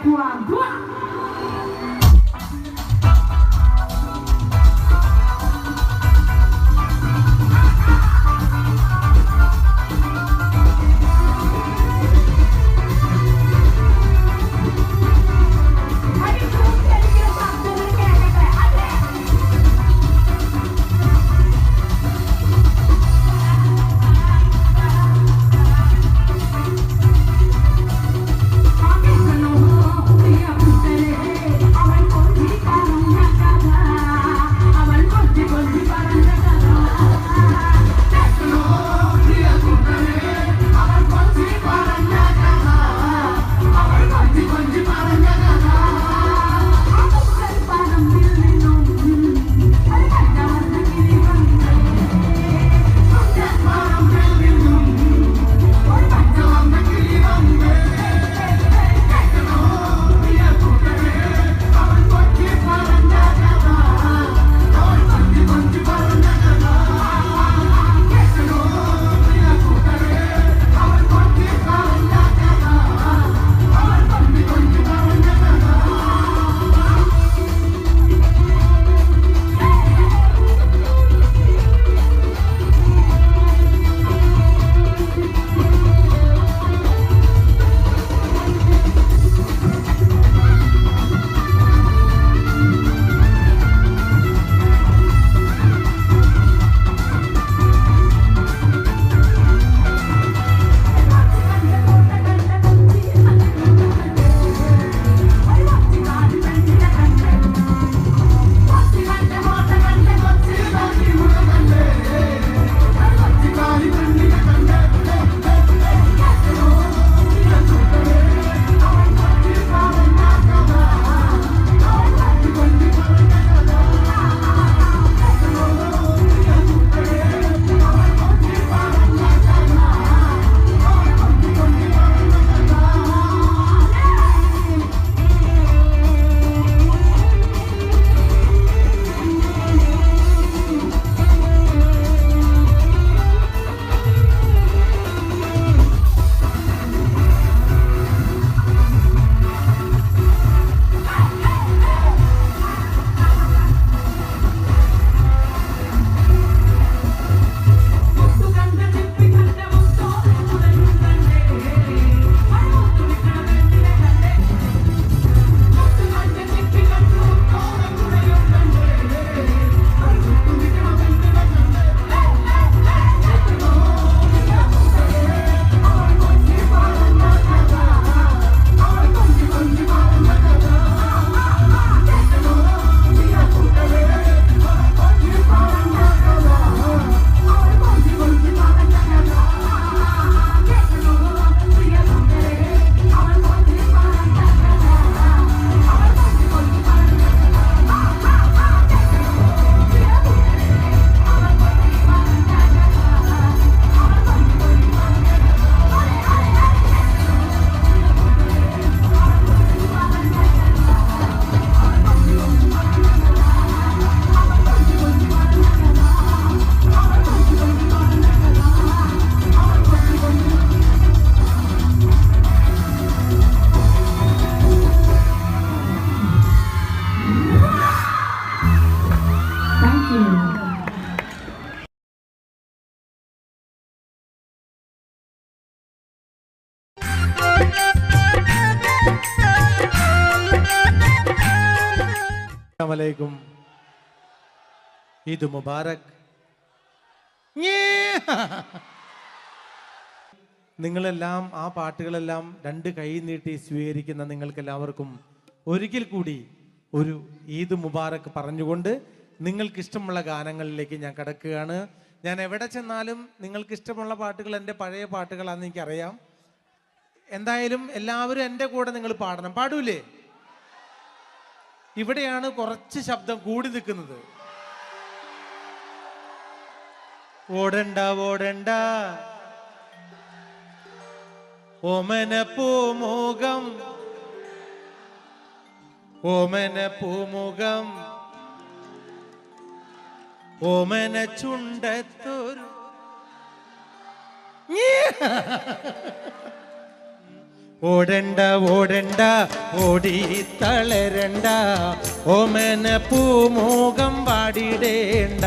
അലൈക്കും. ഈദ് മുബാറക്. നിങ്ങളെല്ലാം ആ പാട്ടുകളെല്ലാം രണ്ട് കൈ നീട്ടി സ്വീകരിക്കുന്ന നിങ്ങൾക്ക് എല്ലാവർക്കും ഒരിക്കൽ കൂടി ഒരു ഈദ് മുബാറക് പറഞ്ഞുകൊണ്ട് നിങ്ങൾക്ക് ഇഷ്ടമുള്ള ഗാനങ്ങളിലേക്ക് ഞാൻ കടക്കുകയാണ്. ഞാൻ എവിടെ ചെന്നാലും നിങ്ങൾക്ക് ഇഷ്ടമുള്ള പാട്ടുകൾ എൻ്റെ പഴയ പാട്ടുകളാണെന്ന് എനിക്കറിയാം. എന്തായാലും എല്ലാവരും എൻ്റെ കൂടെ നിങ്ങൾ പാടണം. പാടൂലേ? ഇവിടെയാണ് കുറച്ച് ശബ്ദം കൂടി നിൽക്കുന്നത്. ഓടണ്ട ഓടണ്ട ഓമന പൂമുഖം ഓമന പൂമുഖം ഓമന ചുണ്ടത്തൊരു ഓടണ്ട ഓടണ്ട ഓടി തളരണ്ട ഓമന പൂമുഖം പാടിടേണ്ട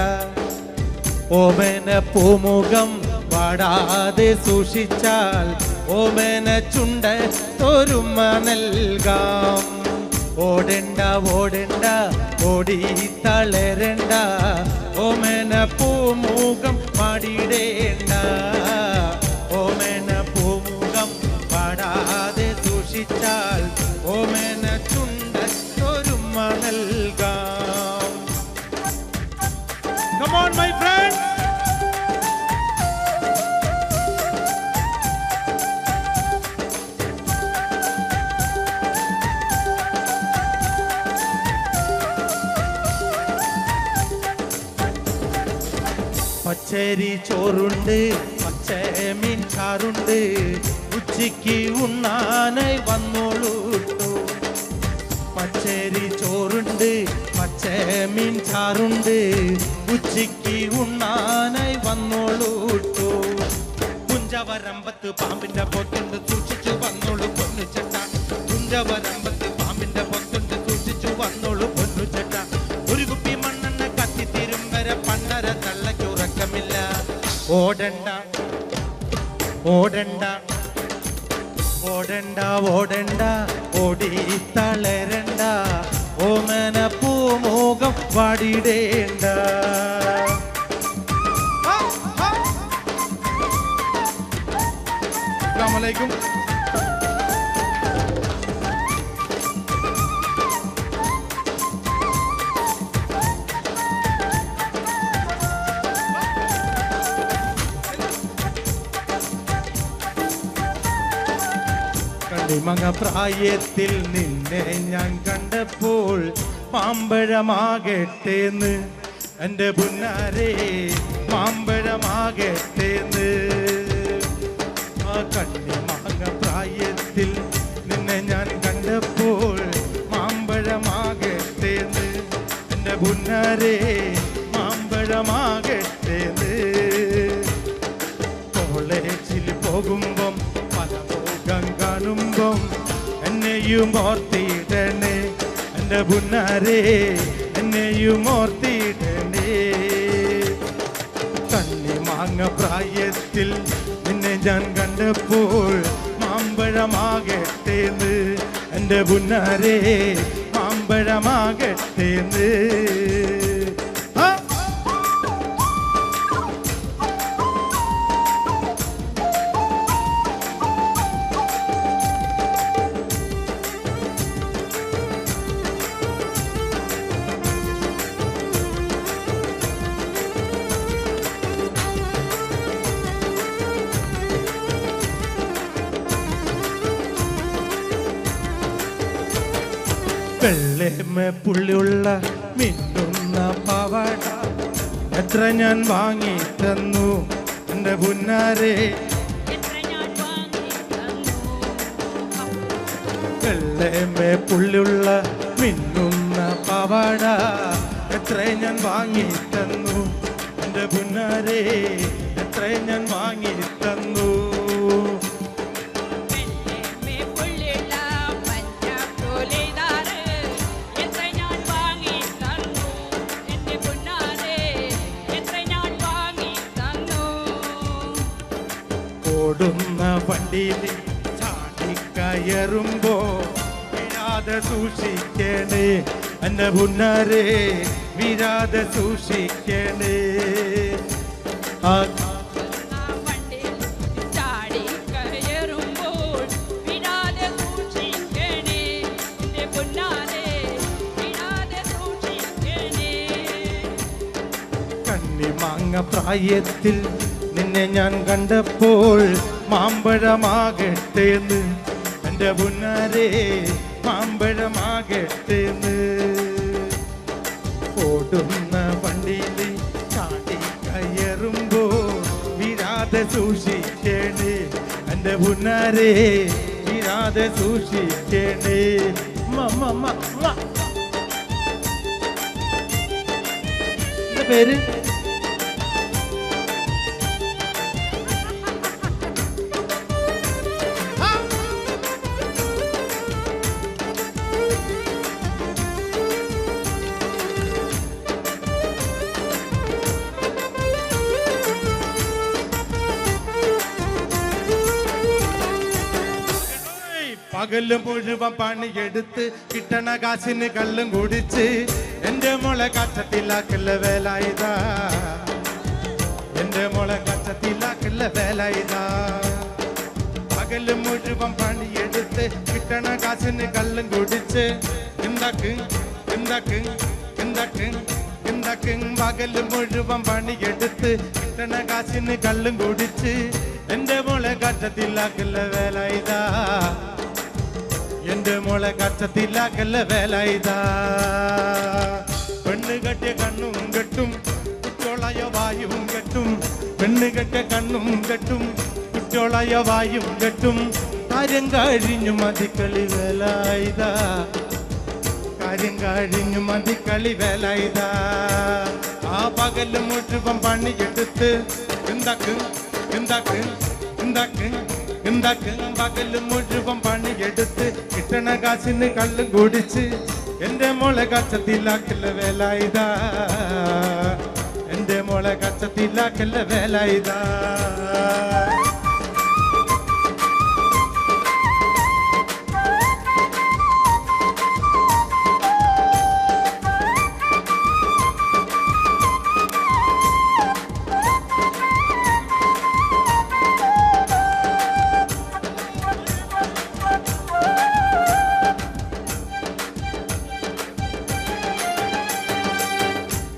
ഓമന പൂമുഖം പാടാതെ സൂക്ഷിച്ചാൽ ഓമന ചുണ്ടത്തൊരുമ നൽകാം. ഓടണ്ട ഓടണ്ട ഓടി തളരണ്ട ഓമന പൂമുഖം പാടിടേണ്ട ഓമന പൂമുഖം പാടാതെ സൂക്ഷിച്ചാൽ ഓമന ചുണ്ടത്തൊരുമ നൽകാം. Come on my friends. പച്ചരി ചോറുണ്ട് പച്ചമീൻ ചാറുണ്ട് ഉച്ചയ്ക്ക് ഉണ്ണാനായി വന്നോളൂട്ടോ. പച്ചരി ചോറുണ്ട് പച്ചമീൻ ചാറുണ്ട് ഉച്ചയ്ക്ക് ഉണ്ണാനായി വന്നോളൂട്ടോ. കുഞ്ചവരമ്പത്ത് പാമ്പിന്റെ പൊത്തുണ്ട് സൂക്ഷിച്ചു വന്നോളൂ പൊന്നുചെട്ട. കുഞ്ചവരമ്പത്ത് പാമ്പിന്റെ പൊത്തുണ്ട് സൂക്ഷിച്ചു വന്നോളൂ പൊന്നുചെട്ട. ഒരു കുപ്പി മണ്ണെണ്ണ കത്തിത്തീരും വരെ പണ്ടര തള്ളക്കുറക്കമില്ല. ഓടണ്ട ഓടണ്ട ഓടണ്ട ഓടണ്ട ഓടി തളരണ്ട ഓമന പൂമുഖം പാടിടേണ്ട. അസ്സലാമു അലൈക്കും. കണ്ണിമങ്ങ പ്രായത്തിൽ നിന്നെ ഞാൻ കണ്ടപ്പോൾ മാമ്പഴമാകട്ടേന്ന് എൻ്റെ പുന്നാരേ മാമ്പഴമാകട്ടേന്ന്. ആ കണ്ണിമങ്ങ പ്രായത്തിൽ നിന്നെ ഞാൻ കണ്ടപ്പോൾ മാമ്പഴമാകട്ടേന്ന് എൻ്റെ പുന്നാരേ മാമ്പഴമാകട്ടേന്ന്. കോളേജിൽ പോകുമ്പം കാണുമ്പം എന്നെയും ഓർത്തിടണേ എൻ്റെ പുന്നാരേ എന്നെയും ഓർത്തിടണേ. കണ്ണിമാങ്ങ പ്രായത്തിൽ നിന്നെ ഞാൻ കണ്ടപ്പോൾ മാമ്പഴമാകട്ടേന്ന് എൻ്റെ പുന്നാരേ മാമ്പഴമാകട്ടേന്ന്. വെള്ളേമ പുള്ളിയുള്ള മിന്നുന്ന പവട എത്ര ഞാൻ വാങ്ങി തന്നു എൻ്റെ പുന്നാരേ. വെള്ളേമ പുള്ളിയുള്ള മിന്നുന്ന പവട എത്ര ഞാൻ വാങ്ങി തന്നു എൻ്റെ പുന്നാരേ എത്ര ഞാൻ വാങ്ങി തന്നു. ഓടുന്ന വണ്ടിയിൽ ചാടിക്കയറുമ്പോ വീഴാതെ സൂക്ഷിക്കണേ എന്റെ പുന്നാരെ വീരാതെ സൂക്ഷിക്കണേ. ആ കണ്ണിമാങ്ങ പ്രായത്തിൽ നിന്നെ ഞാൻ കണ്ടപ്പോൾ മാമ്പഴമാകട്ടേന്ന് എന്റെ പുന്നാരെ മാമ്പഴമാകട്ടേന്ന്. ഓടുന്ന വണ്ടിയിൽ ചാടി കയറുമ്പോൾ വീരാതെ സൂക്ഷിക്കണേ എന്റെ പുന്നാരെ വീരാതെ സൂക്ഷിക്കണേ. പേര് പകല് മുഴുവൻ പണിയെടുത്ത് കിട്ടണ കാശിന് കള്ളും കുടിച്ച് എന്റെ മോളെ കച്ചത്തിലാക്കല്ല വേല ഇതാ. എന്റെ മോളെ കച്ചത്തിലാക്കല്ല വേല ഇതാ. പകല് മുഴുവൻ പണിയെടുത്ത് കിട്ടണ കാശിന് കള്ളും കുടിച്ച് എന്താക്ക് എന്താക്ക് എന്താക്ക് എന്താക്ക്. പകല് മുഴുവൻ പണിയെടുത്ത് കിട്ടണ കാശിന് കള്ളും കുടിച്ച് എന്റെ മോളെ കച്ചത്തിലാക്കല്ല വേല ഇതാ. എന്റെ മോളെ കച്ചത്തിലാക്കല്ല വേല ഇതാ. പെണ്ണ് കെട്ടിയ കണ്ണും കെട്ടും കുറ്റോളയ വായും കെട്ടും. പെണ്ണ് കെട്ടിയ കണ്ണും കെട്ടും കുറ്റോളയ വായും കെട്ടും. കാര്യം കഴിഞ്ഞു മതിക്കളി വേല ഇതാ. കാര്യം കഴിഞ്ഞു മതിക്കളി വേല ഇതാ. ആ പകല് മുഴുവൻ പണിയെടുത്ത് എന്താക്ക് എന്താക്ക് എന്താക്ക് എന്താക്ക്. പകല് മുഴുവൻ പണിയെടുത്ത് കിട്ടണ കാശിന് കള്ളും കുടിച്ച് എന്റെ മോളെ കച്ചത്തിലാക്കല്ല വേല ഇതാ. എന്റെ മോളെ കച്ചത്തിലാക്കല്ല വേല ഇതാ.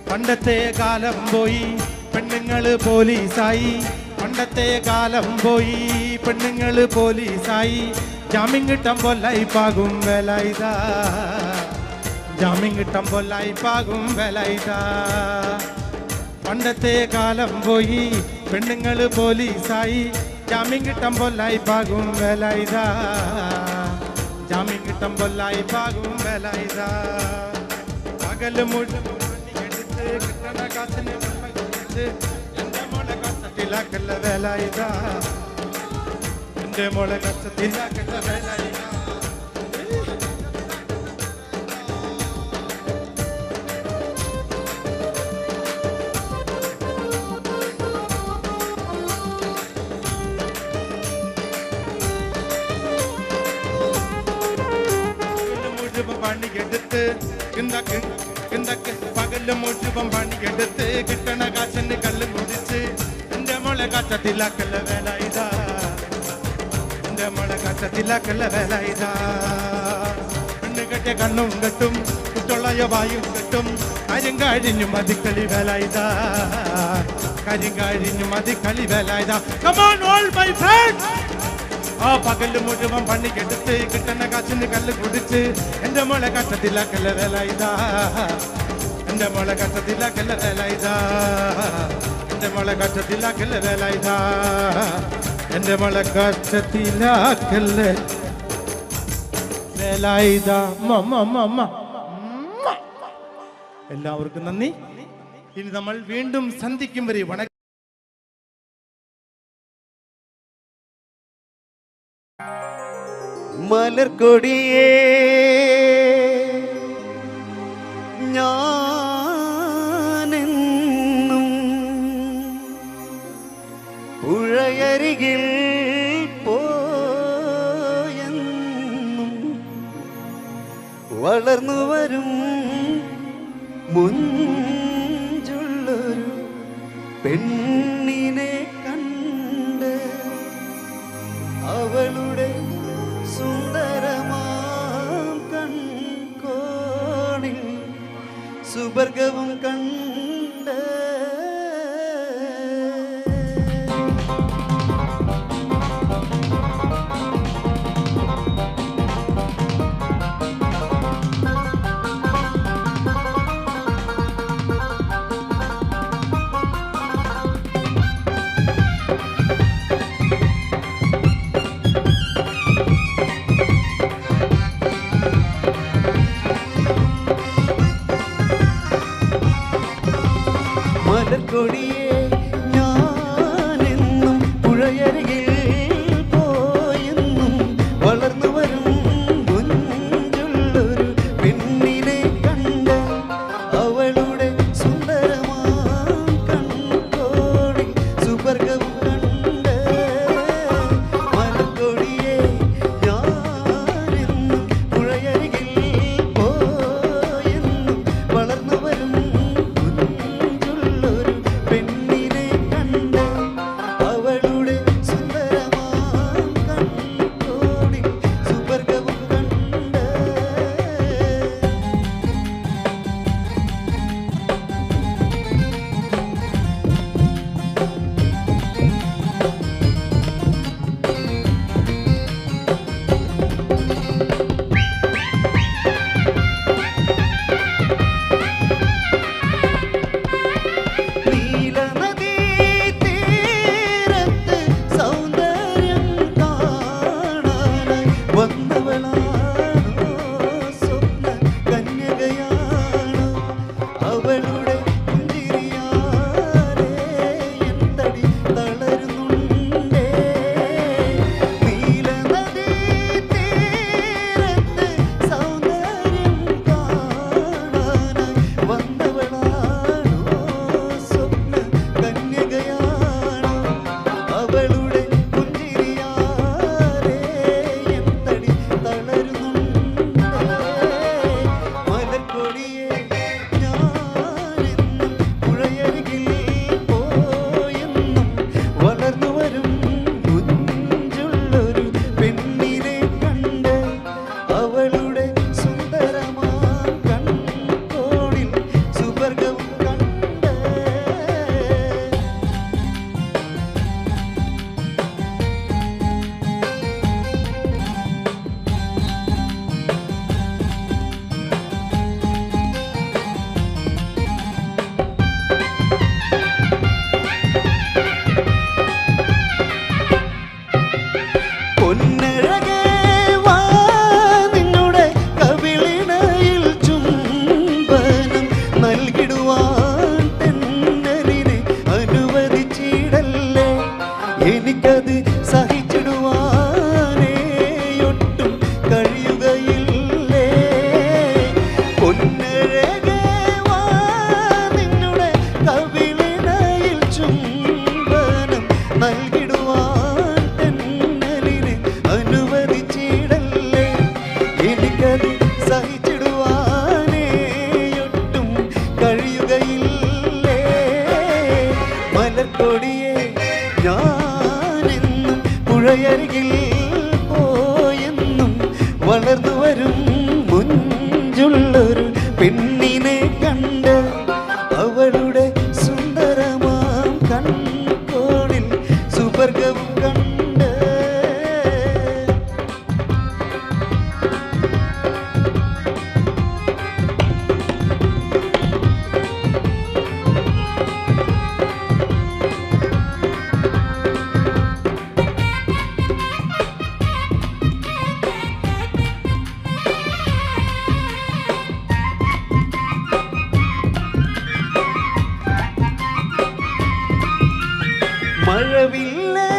പണ്ടത്തെ കാലം പോയി പെണ്ണുങ്ങള് പോലീസായി. പണ്ടത്തെ കാലം പോയി പെണ്ണുങ്ങള് പോലീസായി. ജാമ്യം കിട്ടുമ്പോൾ ലൈഫാകും വേല ഇതാ. ജാമ്യം കിട്ടുമ്പോൾ ലൈഫാകും വേല ഇതാ. പണ്ടത്തെ കാലം പോയി പെണ്ണുങ്ങള് പോലീസായി. ജാമ്യം കിട്ടുമ്പോൾ ലൈഫാകും വേല ഇതാ. ജാമ്യം കിട്ടുമ്പോൾ ലൈഫാകും വേല ഇതാ. പകല് മുഴുവൻ കിട്ടണ കാശിന് എന്റെ മോളെ കച്ചത്തിലാക്കല്ല വേല ഇതാ. എന്റെ മോളെ കച്ചത്തിലാക്കല്ല വേല ഇതാ. മുഴുവൻ പണിയെടുത്ത് എന്താക്ക് എന്താക്ക്. പകല് മുഴുവൻ പണിയെടുത്ത് കിട്ടണ കാശിന് കള്ളും കുടിച്ച് എന്റെ മോളെ കച്ചത്തിലാക്കല്ല വേല ഇതാ. എന്റെ മോളെ കച്ചത്തിലാക്കല്ല വേല ഇതാ. പെണ്ണ് കെട്ടിയ കണ്ണും കെട്ടും കുട്ടുള്ളയ വായും കെട്ടും. കാര്യം കഴിഞ്ഞു മതിക്കളി വേല ഇതാ. കാര്യം കഴിഞ്ഞു മതിക്കളി വേല ഇതാ. Come on all my friends. ആ പകല് മുഴുവൻ പണിയെടുത്ത് കിട്ടണ കാശിന് കല്ല് കുടിച്ച് എന്റെ മോളെ കച്ചത്തിലാക്കല്ല വേല ഇതാ. എന്റെ മോളെ കച്ചത്തിലാക്കല്ല വേല ഇതാ. എന്റെ മോളെ കച്ചത്തിലാക്കല്ല വേല ഇതാ. എന്റെ മോളെ കച്ചത്തിലാക്കല്ല വേല ഇതാ. എല്ലാവർക്കും നന്ദി. ഇനി നമ്മൾ വീണ്ടും സന്ധിക്കും വരെ വണക്കം. മലർക്കൊടിയേ ഞാനെന്നും പുഴയരികിൽ പോയെന്നും വളർന്നു വരും മുഞ്ചുള്ളൊരു പെണ്ണിനെ കണ്ട് അവളുടെ സുന്ദരമാം കൺകോണിൽ സുവർഗവും കണ്ട് മലർക്കൊടിയെ ഞാനെന്നും പുഴയരികിൽ പോയെന്നും വളർന്നു വരും മുഞ്ചുള്ളൊരു പെണ്ണിനെ കണ്ട് അവളുടെ സുന്ദരമാം കൺകോണിൽ സുവർഗവും കണ്ട് മലർക്കൊടിയെ ഞാനെന്നും പുഴയരികിൽ പോയെന്നും വളർന്നു വരും പെണ്ണിനെ കണ്ട് അവളുടെ സുന്ദരമാം കൺകോണിൽ സുവർഗവും കണ്ട് നീലനദീ തീരത്ത് സൗന്ദര്യം കാണാനായി വന്നവളാണോ സ്വപ്ന കന്യകയാണോ അവളുടെ പുഞ്ചിരിയാലെ എന്തടി തളരുന്നുണ്ടേ നീലനദീ തീരത്ത് സൗന്ദര്യം കാണാനായി വന്നവളാണോ സ്വപ്ന കന്യകയാണോ അവളുടെ പുഞ്ചിരിയാലെ എന്തടി തളരുന്നുണ്ടേ മലർക്കൊടിയെ ഞാനെന്നും പുഴയരികിൽ പോയെന്നും വളർന്നു വരും മുഞ്ചുള്ളൊരു പെണ്ണിനെ കണ്ട് അവളുടെ സുന്ദരമാം കൺകോണിൽ സുവർഗവും കണ്ട് പൊന്നഴകേ വാ നിന്നുടെ കവിളിണയിൽ ചുംബനം നൽകിടുവാൻ തെന്നലിനെ അനുവദിച്ചിടല്ലേ എനിക്കത് സഹിച്ചിടുവാനേ ഒട്ടും കഴിയുകയില്ലേ പൊന്നഴകേ വാ നിന്നുടെ കവിളിണയിൽ ചുംബനം നൽകിടുവാൻ തെന്നലിനെ അനുവദിച്ചിടല്ലേ എനിക്കത് സഹിച്ചിടുവാനേ ഒട്ടും കഴിയുകയില്ലേ മലർക്കൊടിയെ ഞാനെന്നും പുഴയരികിൽ പോയെന്നും വളർന്നു വരും മുഞ്ചുള്ളൊരു പെണ്ണിനെ കണ്ട് അവളുടെ സുന്ദരമാം കൺകോണിൽ സുവർഗവും കണ്ട് മഴവില്ലേ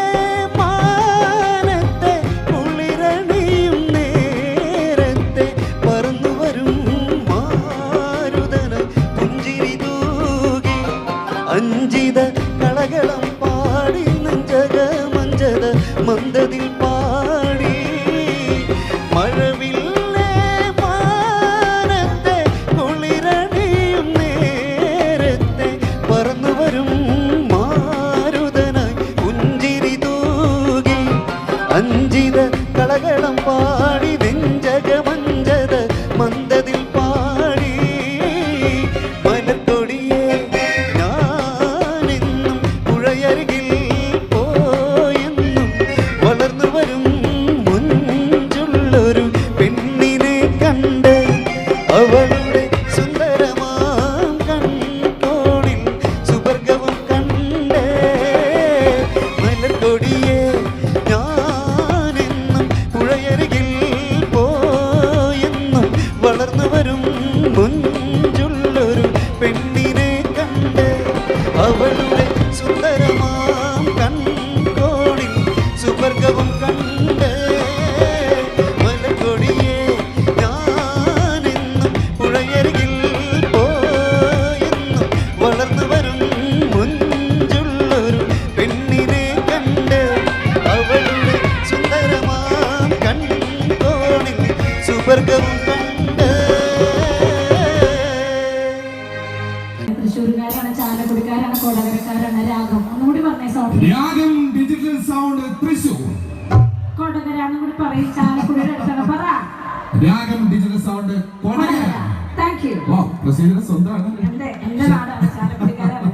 മാനത്തെ കുളിരണിയും നേരത്തെ പറന്നു വരും മാരുതന പുഞ്ചിരി തൂകി അഞ്ചിത കളകളം പാടി നെഞ്ചക മഞ്ചത മന്ദതിൽ പാടി മഴവില്ലേ മാനത്തെ കുളിരണിയും സുന്ദരമാം കൺകോണിൽ സുവർഗവും കണ്ട് മലകൊടിയെ ഞാനെന്നും പുഴയരികിൽ പോയെന്നും വളർന്നു വരും മുഞ്ചുള്ളൊരു പെണ്ണിനെ കണ്ട് അവളുടെ സുന്ദരമാം കൺകോണിൽ സുവർഗവും കണ്ട്. തൃശ്ശൂരുകാരാണ്, ചാലക്കുടിക്കാരാണ്, കൊടകരക്കാരാണ്. രാഗം ഒന്നുകൂടി പറഞ്ഞേ സോറി. രാഗം ഡിജിറ്റൽ സൗണ്ട് തൃശൂർ. കൊടകരാന്നും കൂടി പറയും. ചാലക്കുടിയുടെ അടുത്താണ് പറ. Ragam digital sound Kodakara. Thank you. പ്രസീദിന്റെ സ്വന്തമാണ്. എന്റെ നാടാണ്, ചാലക്കുടിക്കാരാണ്.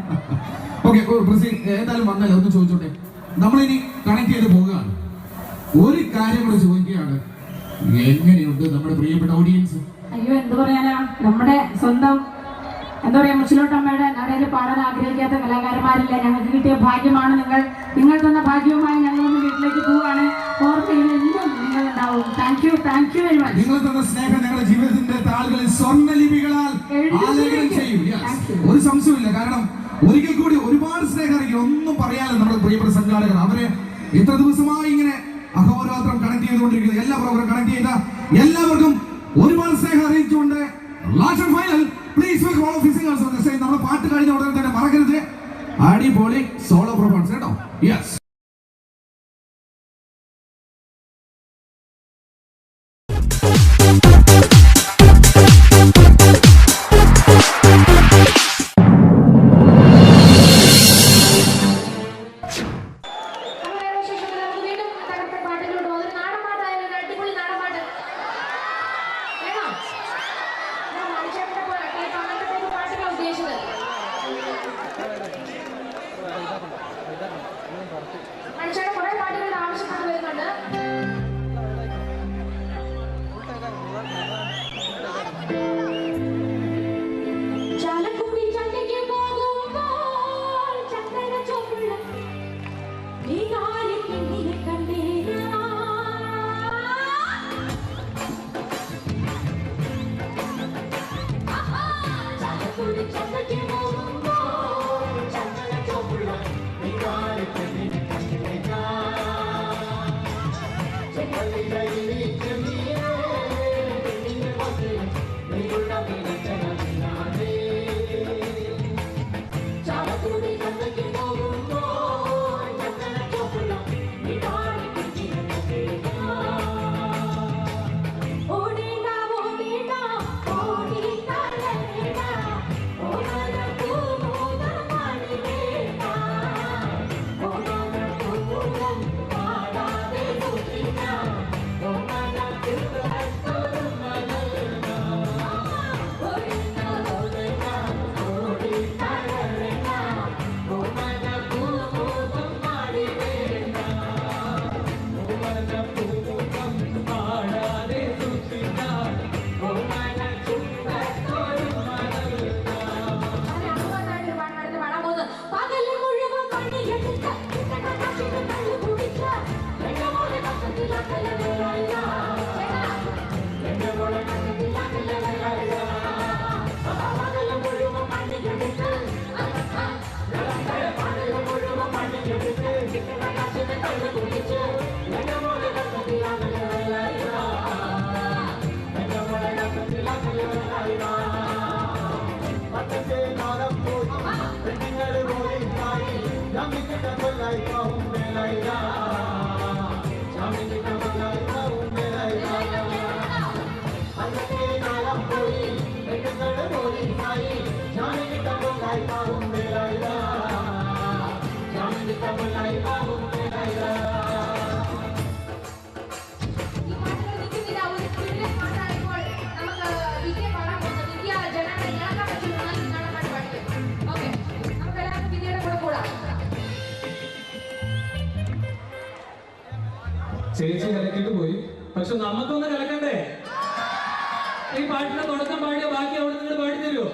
ഓക്കെ, പ്രസീദ് ഏതായാലും വന്നല്ലോ, ഒന്ന് ചോദിച്ചോട്ടെ. നമ്മളിനി കണക്ട് ചെയ്ത് പോവുകയാണ്. ഒരു കാര്യം കൂടെ ചോദിക്കുകയാണ്, എങ്ങനെയുണ്ട് നമ്മുടെ പ്രിയപ്പെട്ട ഓഡിയൻസ്? അയ്യോ എന്ത് പറയാനാ, നമ്മുടെ സ്വന്തം എന്താ പറയാ മുച്ചിലോട്ടമ്മയുടെ നടയിൽ പാടാൻ ആഗ്രഹിക്കാത്ത കലാകാരന്മാരില്ല. ഞങ്ങൾക്ക് കിട്ടിയ ഭാഗ്യമാണ് നിങ്ങൾ തന്ന ഭാഗ്യവുമായി ഞങ്ങളൊന്ന് വീട്ടിലേക്ക് പോവുകയാണ്. ഓർമ്മയിൽ എന്നും നിങ്ങൾ ഉണ്ടാവും. Thank you very much. നിങ്ങൾ തന്ന സ്നേഹം ഞങ്ങളുടെ ജീവിതത്തിന്റെ താളുകളിൽ സ്വർണ്ണലിപികളാൽ ആലേഖനം ചെയ്യും. ഒരു സംശയമില്ല. കാരണം ഒരിക്കൽ കൂടി ഒരുപാട് സ്നേഹം അറിയിക്കും. ഒന്നും പറയാനില്ല നമ്മുടെ പ്രിയപ്പെട്ട സംഘാടകർ. അവരെ ഇത്ര ദിവസമായി ഇങ്ങനെ അഹോരാത്രം കണക്ട് ചെയ്തുകൊണ്ടിരിക്കുന്നത്, എല്ലാ പ്രോഗ്രാം കണക്ട് ചെയ്ത എല്ലാവർക്കും ഒരുപാട് സ്നേഹം അറിയിച്ചുകൊണ്ട് last and final please welcome all of the singers on the stage. നമ്മുടെ പാട്ട് കഴിഞ്ഞ ഉടനെ തന്നെ മറക്കരുത്, അടിപൊളി സോളോ പെർഫോമൻസ് കേട്ടോ. യെസ്. മനുഷ്യരുടെ കുറെ പാട്ടുകളുടെ ആവശ്യപ്പെട്ട് വരുന്നുണ്ട്. ചാലക്കുടി ചന്തയ്ക്ക് പോകുമ്പോൾ ചക്കര ചോപ്പുള്ള ഈ നാലിൽ പെണ്ണിനെ കണ്ടേ ചാലക്കുടി ചന്തയ്ക്ക് പോകുമ്പോൾ ചക്കര ചോപ്പുള്ള ഈ നാലിൽ പെണ്ണിനെ ചേച്ചി കലക്കിട്ട് പോയി, പക്ഷെ നമുക്കൊന്ന് കലക്കണ്ടേ? ഈ പാട്ടിന്റെ തുടക്കം പാടിയ ബാക്കി അവിടെ നിങ്ങൾ പാടിത്തരുമോ?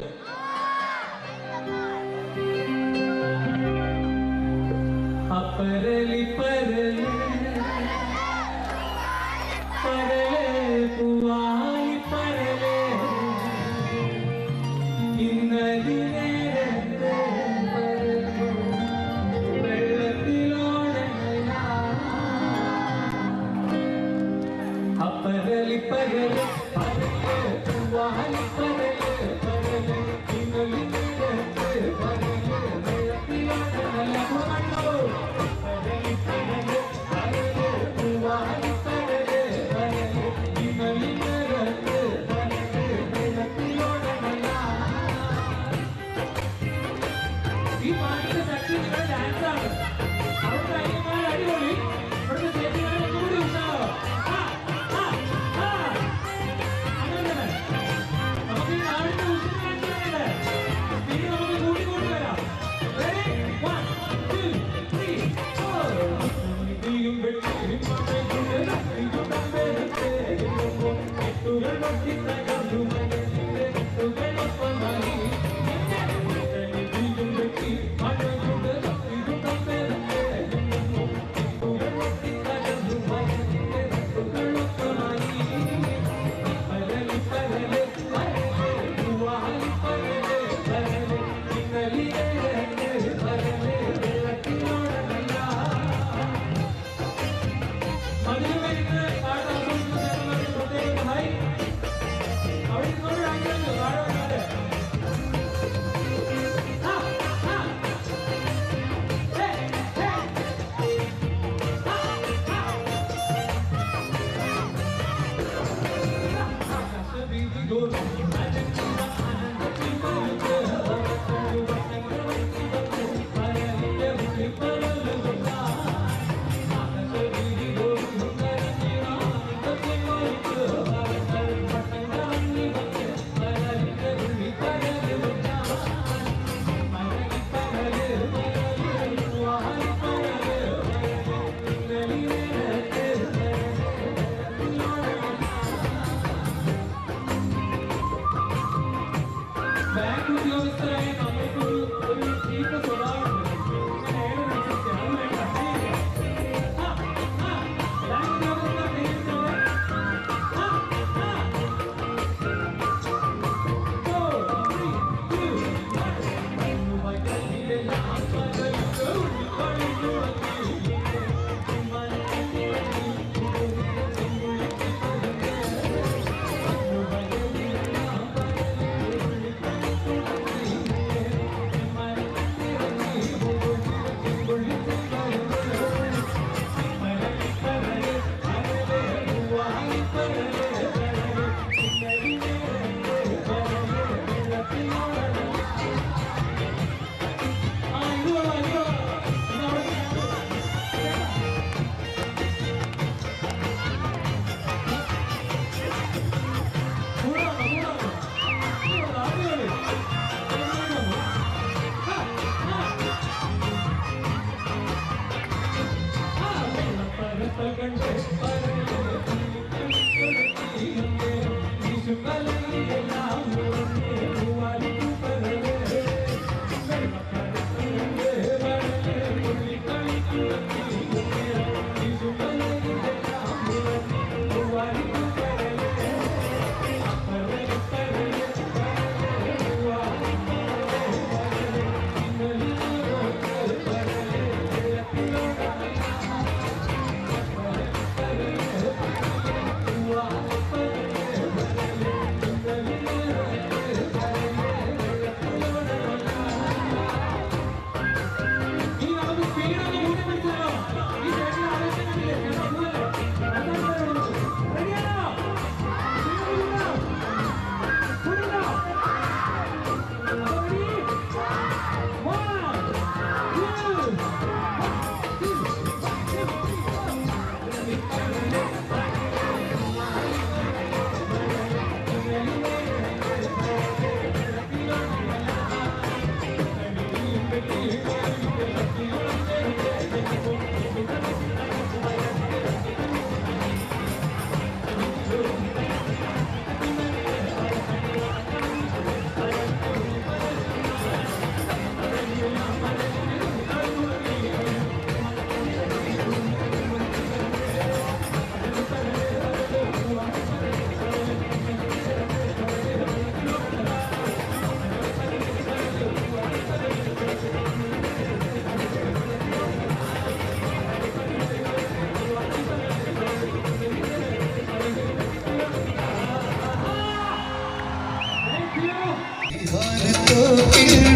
അപ്പരലി പരലി പരലേ പൂവാലി പരലേ ഇന്നലെ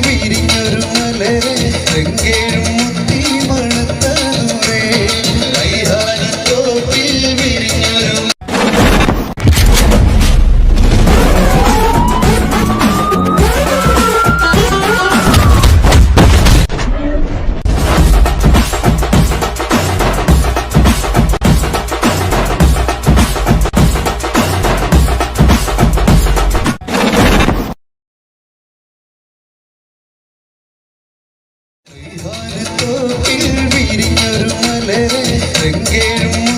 വിരിഞ്ഞൊരു മലരെ എങ്കേഴും മുത്തി മണത്തൂരേ കൈഹാരത്തോപ്പിൽ വിരിഞ്ഞൊരു വിരിഞ്ഞൊരു മലരെ എങ്കേഴും